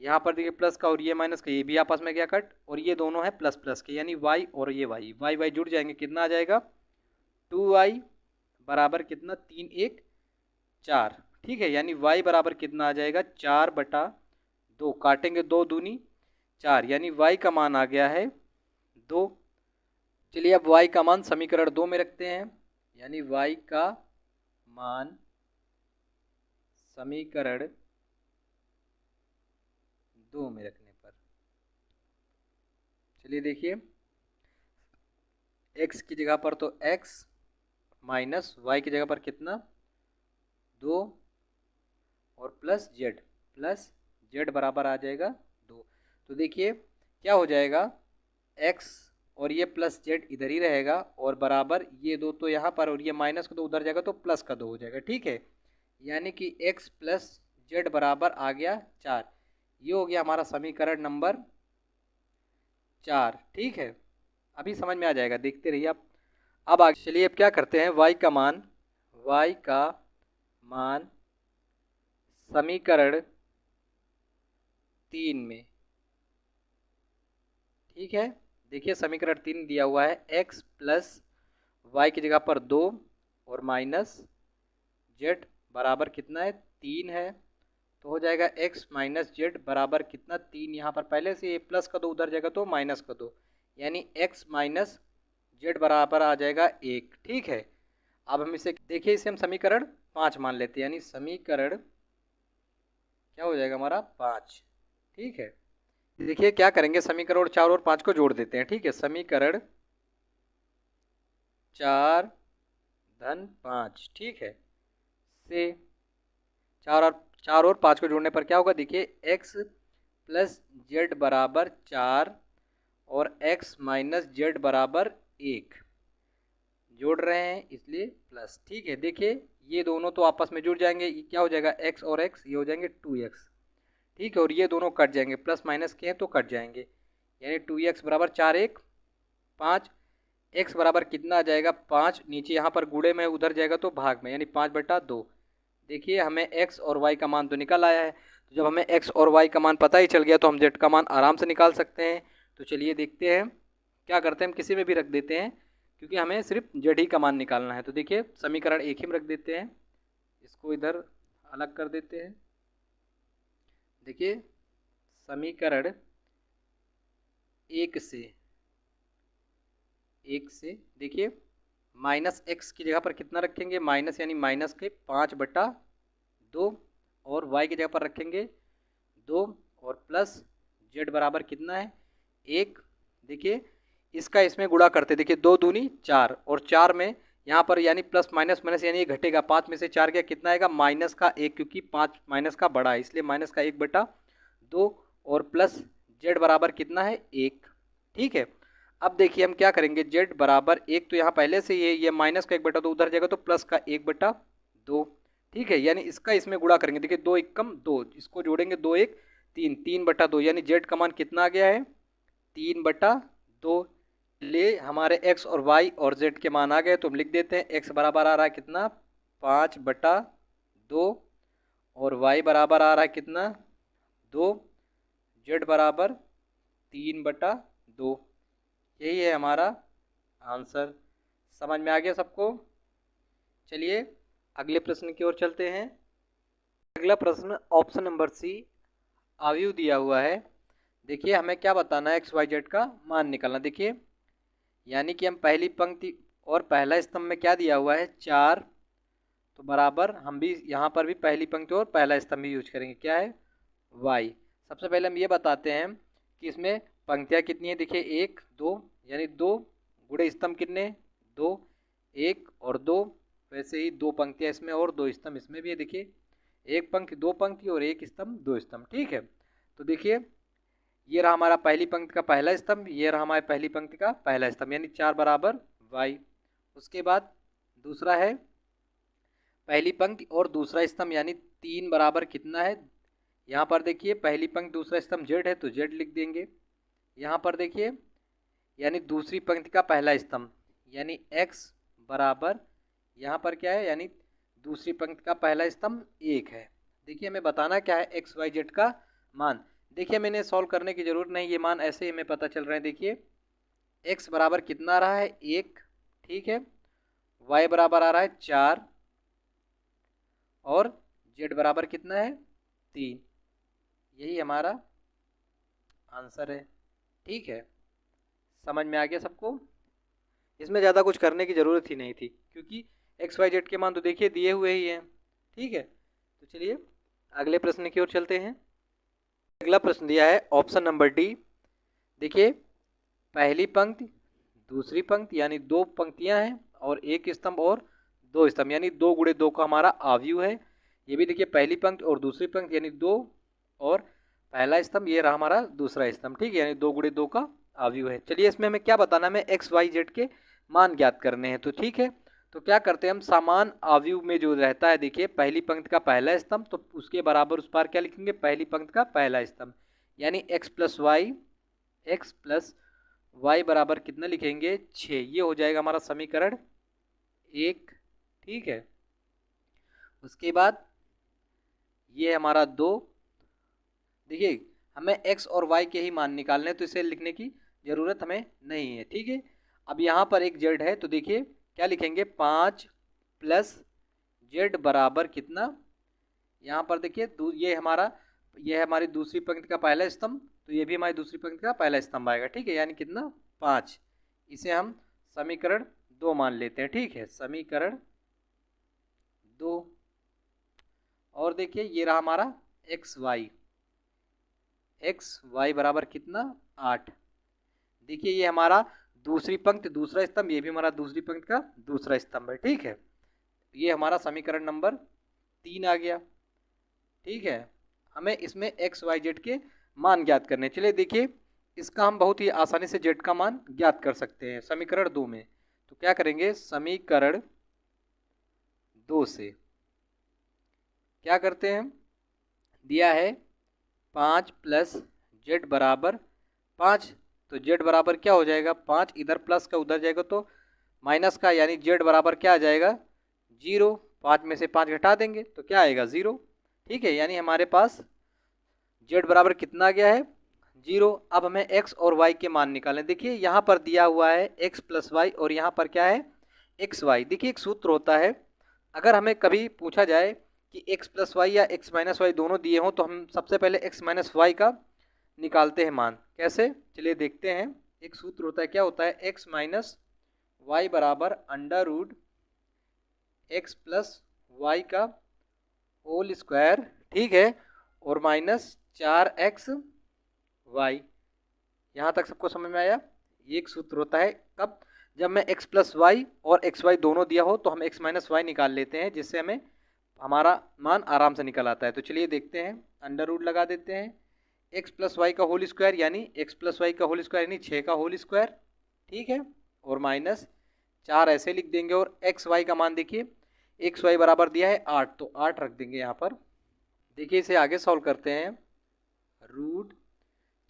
यहाँ पर देखिए प्लस का और ये माइनस का, ये भी आपस में गया कट, और ये दोनों है प्लस प्लस के, यानी y और ये y जुड़ जाएंगे, कितना आ जाएगा 2y बराबर कितना 3 1 4, ठीक है। यानी y बराबर कितना आ जाएगा 4/2, काटेंगे 2 दूनी 4, यानी y का मान आ गया है 2। चलिए अब y का मान समीकरण 2 में रखते हैं, यानी y का मान समीकरण 2 में रखने पर, चलिए देखिए x की जगह पर तो x माइनस y की जगह पर कितना 2 और प्लस z बराबर आ जाएगा 2। तो देखिए क्या हो जाएगा x और ये प्लस z इधर ही रहेगा, और बराबर ये 2 तो यहाँ पर, और ये माइनस का 2 उधर जाएगा तो प्लस का 2 हो जाएगा, ठीक है। यानी कि x + z बराबर आ गया 4। ये हो गया हमारा समीकरण नंबर 4, ठीक है। अभी समझ में आ जाएगा, देखते रहिए आप। अब आगे चलिए अब क्या करते हैं, y का मान समीकरण 3 में, ठीक है। देखिए समीकरण 3 दिया हुआ है x + y की जगह पर 2 और माइनस z बराबर कितना है 3 है, तो हो जाएगा x - z बराबर कितना 3, यहाँ पर पहले से प्लस का 2 उधर जाएगा तो माइनस का 2, यानी x - z बराबर आ जाएगा 1, ठीक है। अब हम इसे देखिए, इसे हम समीकरण 5 मान लेते हैं, यानी समीकरण क्या हो जाएगा हमारा 5, ठीक है। देखिए क्या करेंगे, समीकरण और 4 और 5 को जोड़ देते हैं, ठीक है। समीकरण 4 धन 5, ठीक है, से 4 और 5 को जोड़ने पर क्या होगा, देखिए x + z बराबर 4 और x - z बराबर 1, जोड़ रहे हैं इसलिए प्लस, ठीक है। देखिए ये दोनों तो आपस में जुड़ जाएंगे, ये क्या हो जाएगा x और x, ये हो जाएंगे 2x, ठीक है। और ये दोनों कट जाएंगे, प्लस माइनस के हैं तो कट जाएंगे, यानी 2x बराबर 4 1 5, x बराबर कितना आ जाएगा 5, नीचे यहाँ पर गुणे में उधर जाएगा तो भाग में, यानी 5/2। देखिए हमें x और y का मान तो निकल आया है, तो जब हमें x और y का मान पता ही चल गया तो हम z का मान आराम से निकाल सकते हैं। तो चलिए देखते हैं क्या करते हैं, हम किसी में भी रख देते हैं क्योंकि हमें सिर्फ z ही का मान निकालना है। तो देखिए समीकरण 1 ही में रख देते हैं, इसको इधर अलग कर देते हैं। देखिए समीकरण एक से देखिए माइनस एक्स की जगह पर कितना रखेंगे, माइनस यानी माइनस के 5/2 और y की जगह पर रखेंगे 2 और प्लस z बराबर कितना है 1। देखिए इसका इसमें गुणा करते, देखिए 2 दूनी 4 और 4 में यहाँ पर यानी प्लस माइनस माइनस यानी ये घटेगा, 5 में से 4 गया कितना आएगा माइनस का 1, क्योंकि 5 माइनस का बड़ा है इसलिए माइनस का 1/2 और प्लस z बराबर कितना है 1। ठीक है, अब देखिए हम क्या करेंगे, z बराबर 1 तो यहाँ पहले से ये माइनस का 1/2 उधर जाएगा तो प्लस का 1/2। ठीक है, यानी इसका इसमें गुणा करेंगे, देखिए 2 एकम 2, इसको जोड़ेंगे 2 1 3, 3/2 यानी z का मान कितना आ गया है 3/2। ले हमारे x और y और z के मान आ गए तो हम लिख देते हैं x बराबर आ रहा है कितना 5/2 और y बराबर आ रहा है कितना 2, z बराबर 3/2। यही है हमारा आंसर। समझ में आ गया सबको? चलिए अगले प्रश्न की ओर चलते हैं। अगला प्रश्न ऑप्शन नंबर सी, अवयव दिया हुआ है। देखिए हमें क्या बताना है, एक्स वाई जेड का मान निकालना। देखिए यानी कि हम पहली पंक्ति और पहला स्तंभ में क्या दिया हुआ है 4, तो बराबर हम भी यहाँ पर भी पहली पंक्ति और पहला स्तंभ भी यूज करेंगे, क्या है y। सबसे पहले हम ये बताते हैं कि इसमें पंक्तियाँ कितनी है। देखिए 1 2 यानी 2 गुणे स्तंभ कितने 2, 1 और 2, वैसे ही 2 पंक्तियाँ इसमें और 2 स्तंभ इसमें भी है। देखिए 1 पंक्ति 2 पंक्ति और 1 स्तंभ 2 स्तंभ। ठीक है, तो देखिए ये रहा हमारा पहली पंक्ति का पहला स्तंभ, ये रहा हमारी पहली पंक्ति का पहला स्तंभ यानी 4 बराबर y। उसके बाद दूसरा है पहली पंक्ति और दूसरा स्तंभ यानी 3 बराबर कितना है, यहाँ पर देखिए पहली पंक्ति दूसरा स्तंभ z है तो z लिख देंगे। यहाँ पर देखिए यानी दूसरी पंक्ति का पहला स्तंभ यानी x बराबर यहाँ पर क्या है यानी दूसरी पंक्ति का पहला स्तंभ 1 है। देखिए हमें बताना क्या है एक्स वाई जेड का मान। देखिए मैंने सॉल्व करने की ज़रूरत नहीं, ये मान ऐसे ही हमें पता चल रहा है। देखिए x बराबर कितना आ रहा है 1, ठीक है, y बराबर आ रहा है 4 और z बराबर कितना है 3। यही हमारा आंसर है। ठीक है, समझ में आ गया सबको? इसमें ज़्यादा कुछ करने की ज़रूरत ही नहीं थी क्योंकि एक्स वाई जेड के मान तो देखिए दिए हुए ही हैं। ठीक है, तो चलिए अगले प्रश्न की ओर चलते हैं। अगला प्रश्न दिया है ऑप्शन नंबर डी। देखिए पहली पंक्ति दूसरी पंक्ति यानी 2 पंक्तियां हैं और 1 स्तंभ और 2 स्तंभ यानी 2 गुणे 2 का हमारा अवयव है। ये भी देखिए पहली पंक्ति और दूसरी पंक्ति यानी 2 और पहला स्तंभ, ये रहा हमारा दूसरा स्तंभ। ठीक है, यानी 2 गुणे 2 का अवयव है। चलिए इसमें हमें क्या बताना है, हमें एक्स वाई जेड के मान ज्ञात करने हैं। तो ठीक है, तो क्या करते हैं हम समान अवयव में जो रहता है, देखिए पहली पंक्ति का पहला स्तंभ तो उसके बराबर उस पार क्या लिखेंगे पहली पंक्ति का पहला स्तंभ यानी x प्लस वाई बराबर कितना लिखेंगे 6। ये हो जाएगा हमारा समीकरण 1। ठीक है, उसके बाद ये हमारा 2। देखिए हमें x और y के ही मान निकालने हैं तो इसे लिखने की ज़रूरत हमें नहीं है। ठीक है, अब यहाँ पर एक z है तो देखिए क्या लिखेंगे 5 प्लस z बराबर कितना, यहाँ पर देखिए ये है हमारी दूसरी पंक्ति का पहला स्तंभ तो ये भी हमारी दूसरी पंक्ति का पहला स्तंभ आएगा। ठीक है, यानी कितना 5। इसे हम समीकरण 2 मान लेते हैं। ठीक है, समीकरण 2। और देखिए ये रहा हमारा एक्स वाई बराबर कितना 8। देखिए ये हमारा दूसरी पंक्ति दूसरा स्तंभ, ये भी हमारा दूसरी पंक्ति का दूसरा स्तंभ है। ठीक है, ये हमारा समीकरण नंबर 3 आ गया। ठीक है, हमें इसमें एक्स वाई जेड के मान ज्ञात करने। चलिए देखिए इसका हम बहुत ही आसानी से जेड का मान ज्ञात कर सकते हैं समीकरण 2 में। तो क्या करेंगे, समीकरण 2 से क्या करते हैं, दिया है 5 प्लस जेड बराबर 5 तो जेड बराबर क्या हो जाएगा 5, इधर प्लस का उधर जाएगा तो माइनस का यानी जेड बराबर क्या आ जाएगा 0। 5 में से 5 घटा देंगे तो क्या आएगा 0। ठीक है, यानी हमारे पास जेड बराबर कितना आ गया है 0। अब हमें एक्स और वाई के मान निकालें। देखिए यहाँ पर दिया हुआ है एक्स प्लस वाई और यहाँ पर क्या है एक्स वाई। देखिए एक सूत्र होता है अगर हमें कभी पूछा जाए कि x प्लस वाई या x माइनस वाई दोनों दिए हों तो हम सबसे पहले x माइनस वाई का निकालते हैं मान। कैसे, चलिए देखते हैं। एक सूत्र होता है, क्या होता है, x माइनस वाई बराबर under root x plus y का होल स्क्वायर, ठीक है, और माइनस 4x वाई। यहाँ तक सबको समझ में आया? ये एक सूत्र होता है, कब, जब मैं x प्लस वाई और एक्स वाई दोनों दिया हो तो हम x माइनस वाई निकाल लेते हैं, जिससे हमें हमारा मान आराम से निकल आता है। तो चलिए देखते हैं, अंडर रूट लगा देते हैं, x प्लस वाई का होल स्क्वायर यानी x प्लस वाई का होल स्क्वायर यानी 6 का होल स्क्वायर, ठीक है, और माइनस 4 ऐसे लिख देंगे। और एक्स वाई का मान देखिए, एक्स वाई बराबर दिया है 8, तो 8 रख देंगे यहाँ पर। देखिए इसे आगे सॉल्व करते हैं, रूट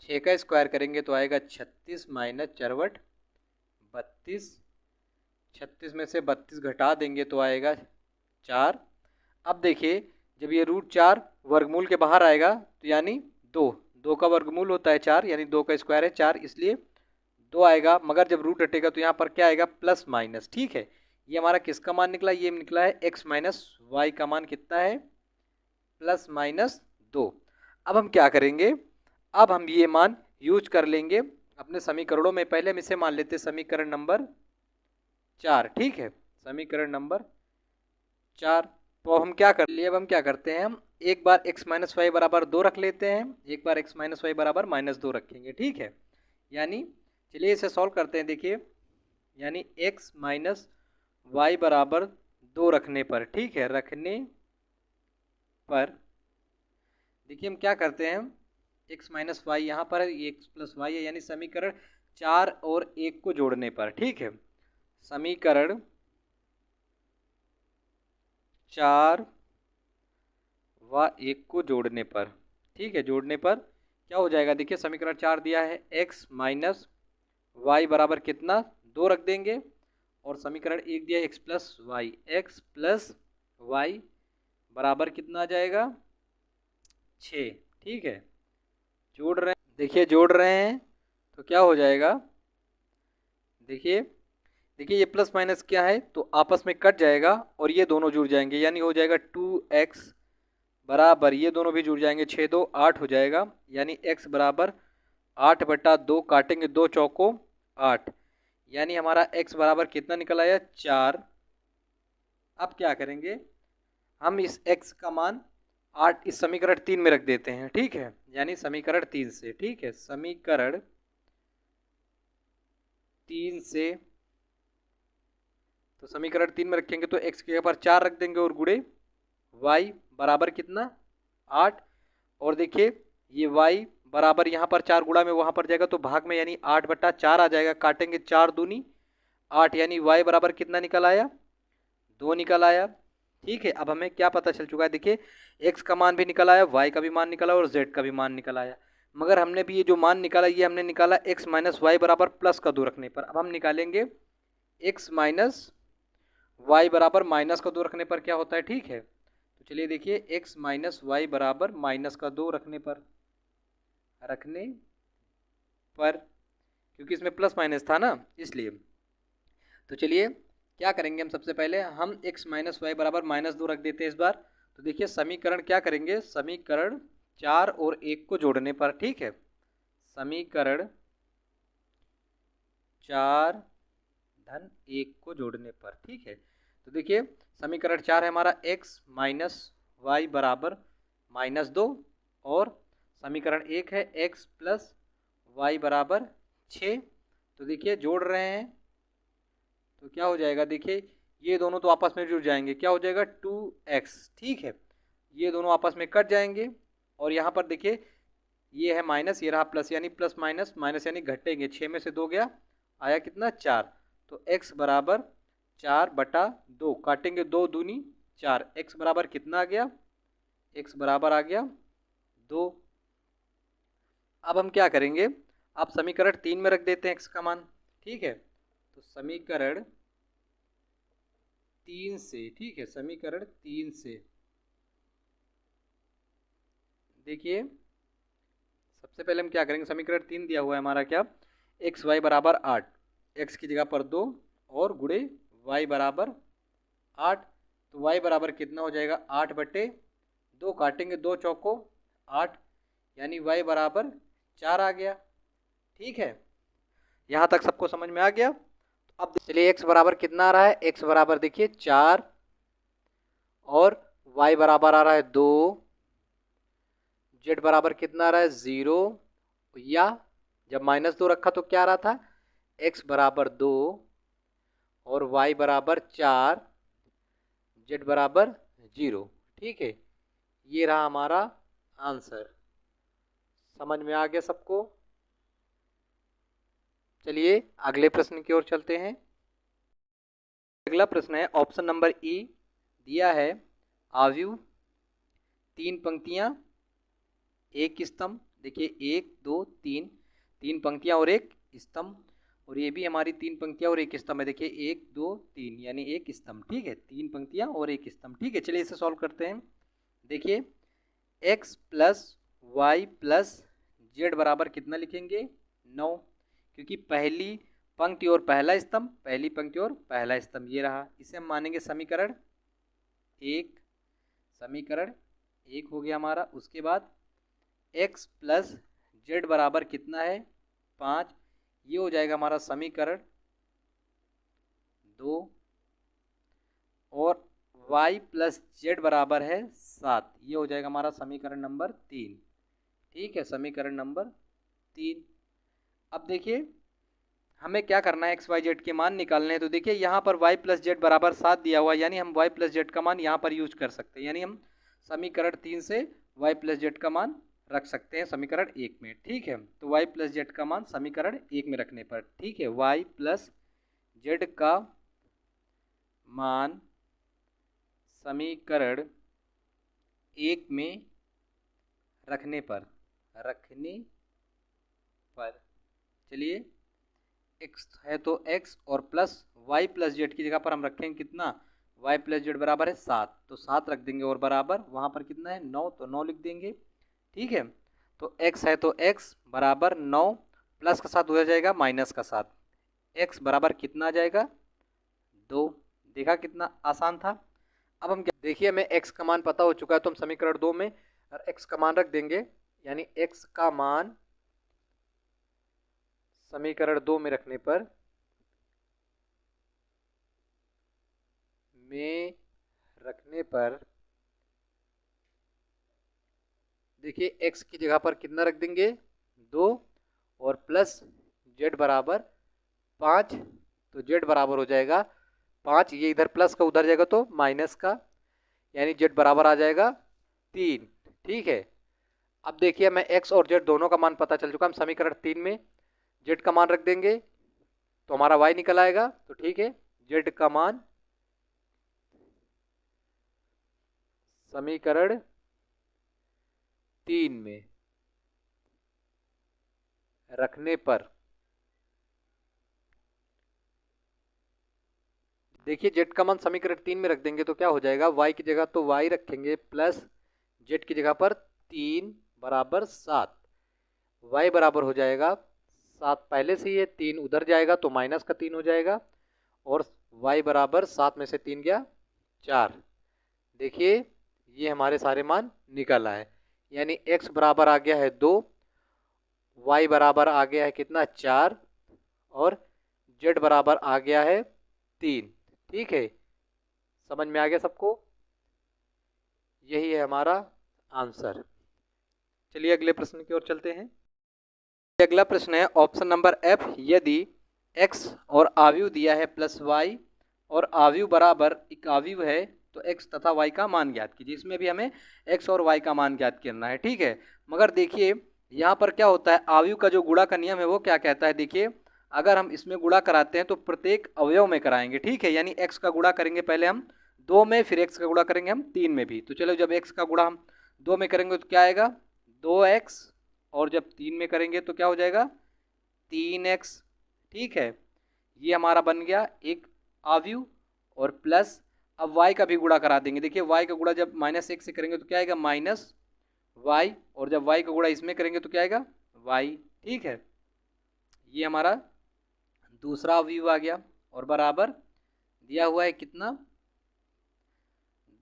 6 का स्क्वायर करेंगे तो आएगा 36 माइनस 4 32, 36 में से 32 घटा देंगे तो आएगा 4। अब देखिए जब ये रूट 4 वर्गमूल के बाहर आएगा तो यानी 2 का वर्गमूल होता है 4, यानी 2 का स्क्वायर है 4, इसलिए 2 आएगा। मगर जब रूट हटेगा तो यहाँ पर क्या आएगा, प्लस माइनस, ठीक है। ये हमारा किसका मान निकला, ये निकला है x माइनस वाई का मान कितना है, प्लस माइनस 2। अब हम क्या करेंगे, अब हम ये मान यूज कर लेंगे अपने समीकरणों में। पहले हम इसे मान लेते हैं समीकरण नंबर 4, ठीक है, समीकरण नंबर 4। तो हम क्या कर लिए, अब हम क्या करते हैं, हम एक बार x माइनस वाई बराबर 2 रख लेते हैं, एक बार x माइनस वाई बराबर माइनस 2 रखेंगे, ठीक है। यानी चलिए इसे सॉल्व करते हैं। देखिए यानी x माइनस वाई बराबर 2 रखने पर, ठीक है, रखने पर देखिए हम क्या करते हैं, x माइनस वाई यहाँ पर है, ये x प्लस वाई है, यानी समीकरण 4 और 1 को जोड़ने पर, ठीक है, समीकरण 4 व 1 को जोड़ने पर, ठीक है, जोड़ने पर क्या हो जाएगा, देखिए समीकरण 4 दिया है x माइनस वाई बराबर कितना, 2 रख देंगे, और समीकरण 1 दिया है x plus y, x plus y बराबर कितना आ जाएगा, 6, ठीक है। जोड़ रहे हैं, देखिए जोड़ रहे हैं तो क्या हो जाएगा, देखिए देखिए ये प्लस माइनस क्या है तो आपस में कट जाएगा और ये दोनों जुड़ जाएंगे, यानी हो जाएगा 2x बराबर, ये दोनों भी जुड़ जाएंगे, 6 2 8 हो जाएगा, यानी x बराबर 8/2, काटेंगे 2 चौको 8, यानी हमारा x बराबर कितना निकल आया, 4। अब क्या करेंगे, हम इस x का मान 8 इस समीकरण 3 में रख देते हैं, ठीक है, यानी समीकरण 3 से, ठीक है, समीकरण 3 से, तो समीकरण 3 में रखेंगे तो x के जगह पर 4 रख देंगे और गुणे y बराबर कितना, 8। और देखिए ये y बराबर यहाँ पर 4 गुणा में वहाँ पर जाएगा तो भाग में, यानी 8/4 आ जाएगा, काटेंगे 4 दूनी 8, यानी y बराबर कितना निकल आया, 2 निकल आया, ठीक है। अब हमें क्या पता चल चुका है, देखिए x का मान भी निकल आया, y का भी मान निकला और z का भी मान निकल आया। मगर हमने भी ये जो मान निकाला ये हमने निकाला x माइनस वाई बराबर प्लस का 2 रखने पर। अब हम निकालेंगे x माइनस वाई बराबर माइनस का 2 रखने पर क्या होता है, ठीक है। तो चलिए देखिए x माइनस वाई बराबर माइनस का 2 रखने पर, क्योंकि इसमें प्लस माइनस था ना इसलिए। तो चलिए क्या करेंगे, हम सबसे पहले हम x माइनस वाई बराबर माइनस 2 रख देते हैं इस बार। तो देखिए समीकरण क्या करेंगे, समीकरण 4 और 1 को जोड़ने पर, ठीक है, समीकरण 4 धन 1 को जोड़ने पर, ठीक है। तो देखिए समीकरण 4 है हमारा x माइनस वाई बराबर माइनस 2, और समीकरण 1 है x प्लस वाई बराबर 6। तो देखिए जोड़ रहे हैं तो क्या हो जाएगा, देखिए ये दोनों तो आपस में जुड़ जाएंगे, क्या हो जाएगा 2x, ठीक है, ये दोनों आपस में कट जाएंगे। और यहाँ पर देखिए ये है माइनस, ये रहा प्लस, यानी प्लस माइनस माइनस यानी घटेंगे, 6 में से 2 गया, आया कितना 4। तो x बराबर 4/2, काटेंगे 2 दूनी 4, x बराबर कितना आ गया, x बराबर आ गया 2। अब हम क्या करेंगे, आप समीकरण 3 में रख देते हैं x का मान, ठीक है। तो समीकरण 3 से, ठीक है, समीकरण 3 से देखिए सबसे पहले हम क्या करेंगे, समीकरण 3 दिया हुआ है हमारा क्या, एक्स वाई बराबर 8, एक्स की जगह पर 2 और गुणे y बराबर 8। तो y बराबर कितना हो जाएगा 8/2, काटेंगे 2 चौको 8, यानी y बराबर 4 आ गया। ठीक है, यहाँ तक सबको समझ में आ गया। अब चलिए x बराबर कितना आ रहा है, x बराबर देखिए 4 और y बराबर आ रहा है 2, z बराबर कितना आ रहा है 0, या जब -2 रखा तो क्या आ रहा था, x बराबर 2 और y बराबर 4, z बराबर 0। ठीक है, ये रहा हमारा आंसर। समझ में आ गया सबको। चलिए अगले प्रश्न की ओर चलते हैं। अगला प्रश्न है ऑप्शन नंबर ई, दिया है आव्यूह 3 पंक्तियां 1 स्तंभ। देखिए 1 2 3, 3 पंक्तियां और 1 स्तंभ, और ये भी हमारी 3 पंक्तियां और 1 स्तंभ है। देखिए 1 2 3 यानी 1 स्तंभ। ठीक है, 3 पंक्तियां और 1 स्तंभ। ठीक है, चलिए इसे सॉल्व करते हैं। देखिए x plus y plus z बराबर कितना लिखेंगे 9, क्योंकि पहली पंक्ति और पहला स्तंभ, पहली पंक्ति और पहला स्तंभ ये रहा। इसे हम मानेंगे समीकरण 1, समीकरण 1 हो गया हमारा। उसके बाद x प्लस जेड बराबर कितना है 5, ये हो जाएगा हमारा समीकरण 2, और y प्लस जेड बराबर है 7, ये हो जाएगा हमारा समीकरण नंबर 3। ठीक है, समीकरण नंबर 3। अब देखिए हमें क्या करना है, एक्स वाई जेड के मान निकालने हैं। तो देखिए यहाँ पर y प्लस जेड बराबर 7 दिया हुआ है, यानी हम y प्लस जेड का मान यहाँ पर यूज कर सकते हैं, यानी हम समीकरण 3 से y प्लस जेड का मान रख सकते हैं समीकरण 1 में। ठीक है, तो y प्लस जेड का मान समीकरण 1 में रखने पर, ठीक है, y प्लस जेड का मान समीकरण 1 में रखने पर चलिए x है तो x, और प्लस y प्लस जेड की जगह पर हम रखेंगे कितना, y प्लस जेड बराबर है 7, तो 7 रख देंगे, और बराबर वहाँ पर कितना है 9, तो 9 लिख देंगे। ठीक है, तो x है तो x बराबर 9, प्लस का 7 हो जाएगा माइनस का 7, x बराबर कितना आ जाएगा 2। देखा कितना आसान था। अब हम क्या, देखिए हमें x का मान पता हो चुका है, तो हम समीकरण 2 में x का मान रख देंगे, यानी x का मान समीकरण 2 में रखने पर देखिए x की जगह पर कितना रख देंगे 2, और प्लस z बराबर 5, तो z बराबर हो जाएगा 5, ये इधर प्लस का उधर जाएगा तो माइनस का, यानी z बराबर आ जाएगा 3। ठीक है, अब देखिए हमें x और z दोनों का मान पता चल चुका, हम समीकरण 3 में z का मान रख देंगे तो हमारा y निकल आएगा। तो ठीक है, z का मान समीकरण 3 में रखने पर, देखिए z का मान समीकरण 3 में रख देंगे तो क्या हो जाएगा, y की जगह तो y रखेंगे, प्लस z की जगह पर 3 बराबर 7, y बराबर हो जाएगा 7, पहले से ये 3 उधर जाएगा तो माइनस का 3 हो जाएगा, और y बराबर 7 में से 3 गया 4। देखिए ये हमारे सारे मान निकल आए, यानी x बराबर आ गया है 2, y बराबर आ गया है कितना 4, और z बराबर आ गया है 3। ठीक है, समझ में आ गया सबको, यही है हमारा आंसर। चलिए अगले प्रश्न की ओर चलते हैं। अगला प्रश्न है ऑप्शन नंबर एफ, यदि x और आव्यूह दिया है प्लस y और आव्यूह बराबर एक आव्यूह है तो x तथा y का मान ज्ञात कीजिए। इसमें भी हमें x और y का मान ज्ञात करना है। ठीक है, मगर देखिए यहाँ पर क्या होता है, आव्यूह का जो गुणा का नियम है वो क्या कहता है, देखिए अगर हम इसमें गुणा कराते हैं तो प्रत्येक अवयव में कराएंगे। ठीक है, यानी x का गुणा करेंगे पहले हम 2 में, फिर x का गुणा करेंगे हम 3 में भी। तो चलो जब x का गुणा हम 2 में करेंगे तो क्या आएगा 2x, और जब 3 में करेंगे तो क्या हो जाएगा 3x। ठीक है, ये हमारा बन गया एक आव्यूह, और प्लस अब y का भी गुणा करा देंगे। देखिए y का गुणा जब -1 से करेंगे तो क्या आएगा -y, और जब y का गुणा इसमें करेंगे तो क्या आएगा y। ठीक है, ये हमारा दूसरा अवयव आ गया, और बराबर दिया हुआ है कितना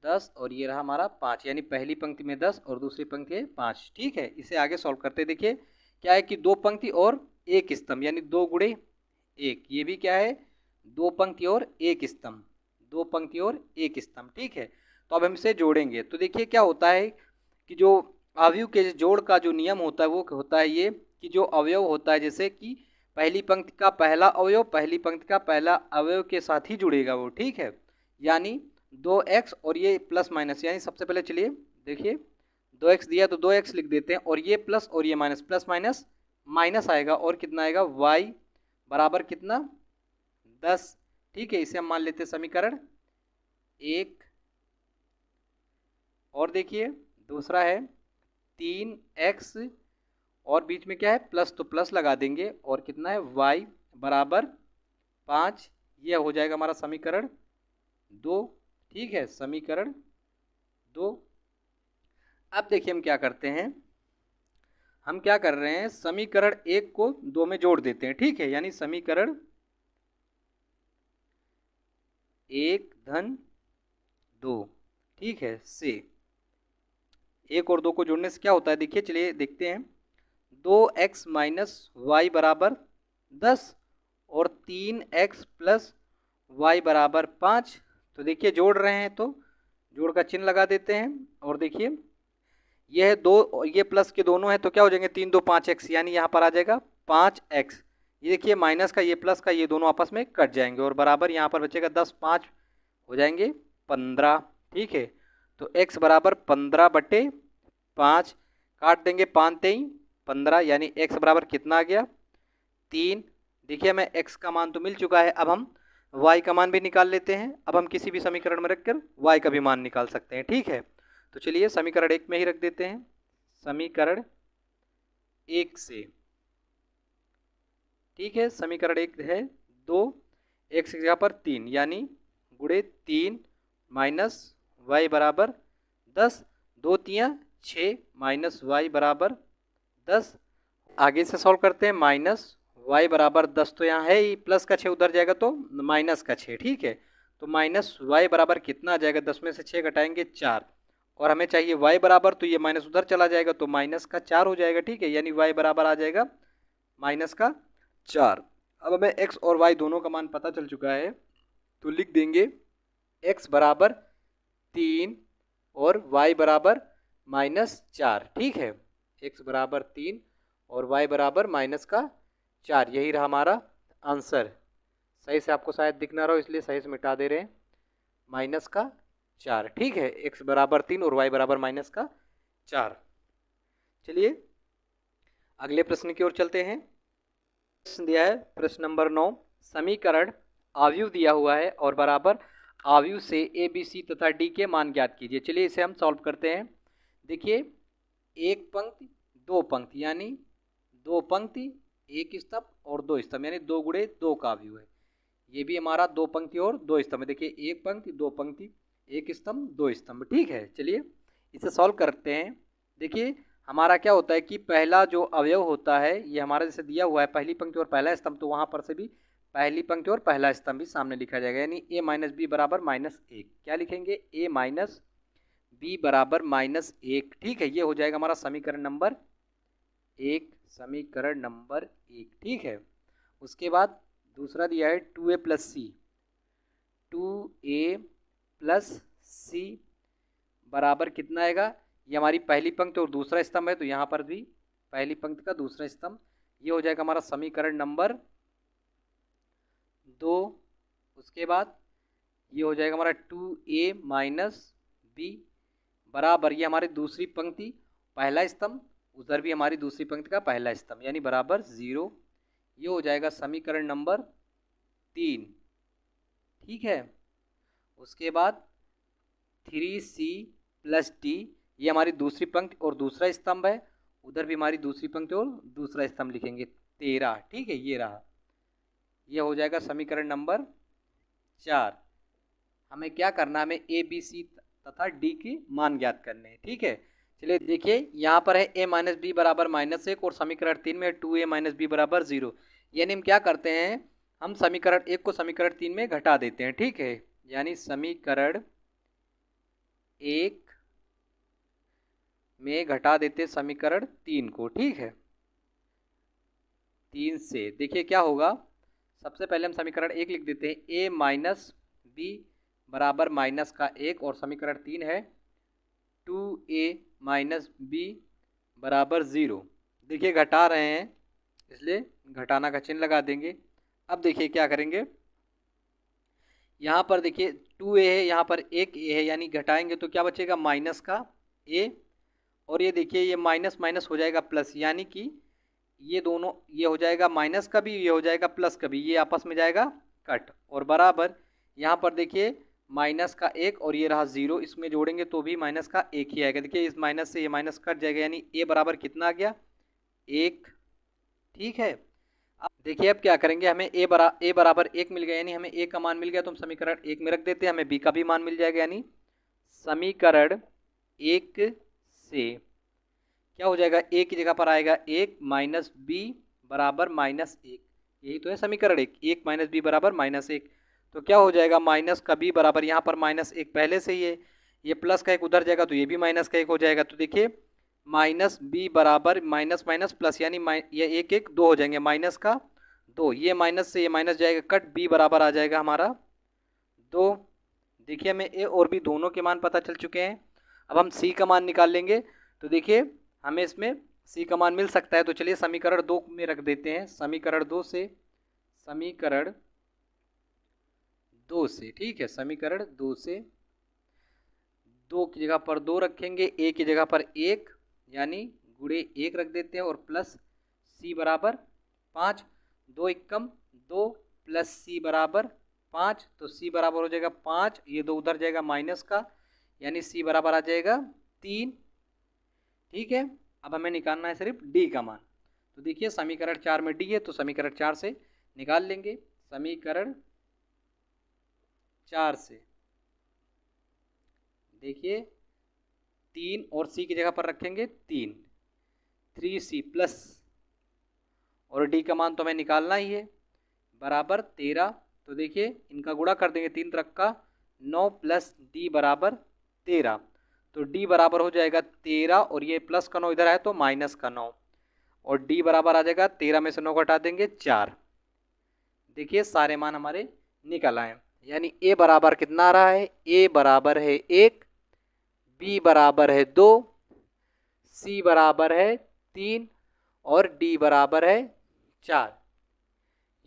10 और ये रहा हमारा 5, यानी पहली पंक्ति में 10 और दूसरी पंक्ति में 5। ठीक है, इसे आगे सॉल्व करते देखिए क्या है कि 2 पंक्ति और 1 स्तंभ यानी 2 गुणे 1, ये भी क्या है 2 पंक्ति और 1 स्तंभ, 2 पंक्ति और 1 स्तंभ। ठीक है, तो अब हम इसे जोड़ेंगे तो देखिए क्या होता है कि जो अवयव के जोड़ का जो नियम होता है वो होता है ये कि जो अवयव होता है जैसे कि पहली पंक्ति का पहला अवयव पहली पंक्ति का पहला अवयव के साथ ही जुड़ेगा वो। ठीक है, यानी 2x और ये प्लस माइनस, यानी सबसे पहले चलिए देखिए 2x दिया तो 2x लिख देते हैं और ये प्लस और ये माइनस, प्लस माइनस माइनस आएगा और कितना आएगा y बराबर कितना 10। ठीक है, इसे हम मान लेते हैं समीकरण 1। और देखिए दूसरा है 3x और बीच में क्या है प्लस, तो प्लस लगा देंगे और कितना है y बराबर 5, यह हो जाएगा हमारा समीकरण 2। ठीक है, समीकरण 2। अब देखिए हम क्या करते हैं, हम क्या कर रहे हैं समीकरण 1 को 2 में जोड़ देते हैं। ठीक है, यानी समीकरण 1 धन 2। ठीक है, से 1 और 2 को जोड़ने से क्या होता है देखिए चलिए देखते हैं 2x माइनस वाई बराबर 10 और 3x प्लस वाई बराबर 5। तो देखिए जोड़ रहे हैं तो जोड़ का चिन्ह लगा देते हैं और देखिए यह 2 और ये प्लस के दोनों है तो क्या हो जाएंगे 3 2 5x, यानी यहाँ पर आ जाएगा 5x। ये देखिए माइनस का ये प्लस का ये दोनों आपस में कट जाएंगे और बराबर यहाँ पर बचेगा 10 5 हो जाएंगे 15। ठीक है, तो x बराबर 15/5 काट देंगे 5 3 15, यानी x बराबर कितना आ गया 3। देखिए हमें x का मान तो मिल चुका है, अब हम y का मान भी निकाल लेते हैं। अब हम किसी भी समीकरण में रखकर y का भी मान निकाल सकते हैं। ठीक है, तो चलिए समीकरण 1 में ही रख देते हैं, समीकरण 1 से। ठीक है, समीकरण 1 है 2 x की जगह पर 3 यानी गुणे 3 माइनस y बराबर 10, 2 3 6 माइनस y बराबर 10। आगे से सॉल्व करते हैं, माइनस y बराबर 10 तो यहाँ है ही, प्लस का 6 उधर जाएगा तो माइनस का 6। ठीक है, तो माइनस y बराबर कितना आ जाएगा 10 में से 6 घटाएंगे 4 और हमें चाहिए y बराबर, तो ये माइनस उधर चला जाएगा तो माइनस का 4 हो जाएगा। ठीक है, यानी y बराबर आ जाएगा माइनस का 4। अब हमें x और y दोनों का मान पता चल चुका है तो लिख देंगे x बराबर 3 और y बराबर -4। ठीक है, x बराबर 3 और y बराबर -4, यही रहा हमारा आंसर। सही से आपको शायद दिख ना रहा हो इसलिए सही से मिटा दे रहे हैं, -4। ठीक है, x बराबर 3 और y बराबर -4। चलिए अगले प्रश्न की ओर चलते हैं। प्रश्न दिया है प्रश्न नंबर 9, समीकरण आव्यूह दिया हुआ है और बराबर आव्यूह से ए बी सी तथा डी के मान ज्ञात कीजिए। चलिए इसे हम सॉल्व करते हैं। देखिए एक पंक्ति 2 पंक्ति यानी 2 पंक्ति 1 स्तंभ और 2 स्तंभ यानी 2 गुणे 2 का आव्यूह है। ये भी हमारा 2 पंक्ति और 2 स्तंभ। देखिए 1 पंक्ति 2 पंक्ति 1 स्तंभ 2 स्तंभ। ठीक है, चलिए इसे सॉल्व करते हैं। देखिए हमारा क्या होता है कि पहला जो अवयव होता है ये हमारा जैसे दिया हुआ है पहली पंक्ति और पहला स्तंभ, तो वहाँ पर से भी पहली पंक्ति और पहला स्तंभ भी सामने लिखा जाएगा, यानी a माइनस बी बराबर -1। क्या लिखेंगे a माइनस बी बराबर -1। ठीक है, ये हो जाएगा हमारा समीकरण नंबर 1, समीकरण नंबर 1। ठीक है, उसके बाद दूसरा दिया है 2a प्लस सी, 2a प्लस सी बराबर कितना आएगा, ये हमारी पहली पंक्ति और दूसरा स्तंभ है तो यहाँ पर भी पहली पंक्ति का दूसरा स्तंभ, ये हो जाएगा हमारा समीकरण नंबर 2। उसके बाद ये हो जाएगा हमारा 2a माइनस बी बराबर, ये हमारी दूसरी पंक्ति पहला स्तंभ, उधर भी हमारी दूसरी पंक्ति का पहला स्तंभ यानी बराबर 0, ये हो जाएगा समीकरण नंबर 3। ठीक है, उसके बाद 3c प्लस डी, ये हमारी दूसरी पंक्ति और दूसरा स्तंभ है, उधर भी हमारी दूसरी पंक्ति और दूसरा स्तंभ लिखेंगे 13। ठीक है, ये रहा, ये हो जाएगा समीकरण नंबर 4। हमें क्या करना है, हमें ए बी सी तथा डी के मान ज्ञात करने हैं। ठीक है, चलिए देखिए यहाँ पर है a माइनस बी बराबर -1 और समीकरण 3 में 2a माइनस बी बराबर 0, यानी हम क्या करते हैं हम समीकरण 1 को समीकरण 3 में घटा देते हैं। ठीक है, यानी समीकरण 1 में घटा देते समीकरण 3 को, ठीक है। 3 से देखिए क्या होगा, सबसे पहले हम समीकरण 1 लिख देते हैं, ए माइनस बी बराबर माइनस का 1, और समीकरण 3 है 2a माइनस बी बराबर 0। देखिए घटा रहे हैं इसलिए घटाना का चिन्ह लगा देंगे। अब देखिए क्या करेंगे, यहाँ पर देखिए 2a है, यहाँ पर 1a है, यानी घटाएंगे तो क्या बचेगा, माइनस का a, और ये देखिए ये माइनस माइनस हो जाएगा प्लस, यानी कि ये दोनों, ये हो जाएगा माइनस का भी, ये हो जाएगा प्लस का भी, ये आपस में जाएगा कट, और बराबर यहाँ पर देखिए माइनस का 1 और ये रहा 0, इसमें जोड़ेंगे तो भी माइनस का 1 ही आएगा। देखिए इस माइनस से ये माइनस कट जाएगा, यानी a बराबर कितना आ गया, 1, ठीक है। अब देखिए अब क्या करेंगे, हमें a बराबर 1 मिल गया, यानी हमें a का मान मिल गया, तो हम समीकरण 1 में रख देते हैं, हमें b का भी मान मिल जाएगा, यानी समीकरण 1 से क्या हो जाएगा, a की जगह पर आएगा 1 माइनस b बराबर माइनस 1, यही तो है समीकरण 1, 1 माइनस बी बराबर माइनस 1, तो क्या हो जाएगा, माइनस का b बराबर, यहाँ पर माइनस 1 पहले से ही है, ये प्लस का 1 उधर जाएगा तो ये भी माइनस का 1 हो जाएगा, तो देखिए माइनस बी बराबर माइनस माइनस प्लस, यानी ये 1 1 2 हो जाएंगे, माइनस का 2, ये माइनस से ये माइनस जाएगा कट, b बराबर आ जाएगा हमारा 2। देखिए हमें a और b दोनों के मान पता चल चुके हैं। अब हम c का मान निकाल लेंगे, तो देखिए हमें इसमें c का मान मिल सकता है, तो चलिए समीकरण 2 में रख देते हैं, समीकरण 2 से, ठीक है, समीकरण 2 से 2 की जगह पर 2 रखेंगे, a की जगह पर 1 यानी गुणे 1 रख देते हैं, और प्लस c बराबर 5, 2 एकम 2 प्लस c बराबर 5, तो c बराबर हो जाएगा 5, ये 2 उधर जाएगा माइनस का, यानी c बराबर आ जाएगा 3, ठीक है। अब हमें निकालना है सिर्फ d का मान, तो देखिए समीकरण 4 में d है, तो समीकरण 4 से निकाल लेंगे, समीकरण 4 से देखिए 3 और c की जगह पर रखेंगे 3c प्लस, और d का मान तो हमें निकालना ही है, बराबर 13, तो देखिए इनका गुणा कर देंगे, 3 तरह का 9 प्लस d बराबर 13, तो d बराबर हो जाएगा 13, और ये प्लस का 9 इधर आया तो माइनस का 9, और d बराबर आ जाएगा 13 में से 9 घटा देंगे 4। देखिए सारे मान हमारे निकल आए, यानी a बराबर कितना आ रहा है, a बराबर है 1, b बराबर है 2, c बराबर है 3, और d बराबर है 4।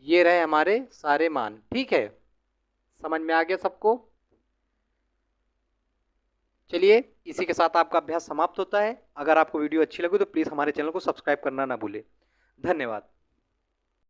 ये रहे हमारे सारे मान, ठीक है, समझ में आ गया सबको। चलिए इसी के साथ आपका अभ्यास समाप्त होता है। अगर आपको वीडियो अच्छी लगी तो प्लीज़ हमारे चैनल को सब्सक्राइब करना ना भूलें। धन्यवाद।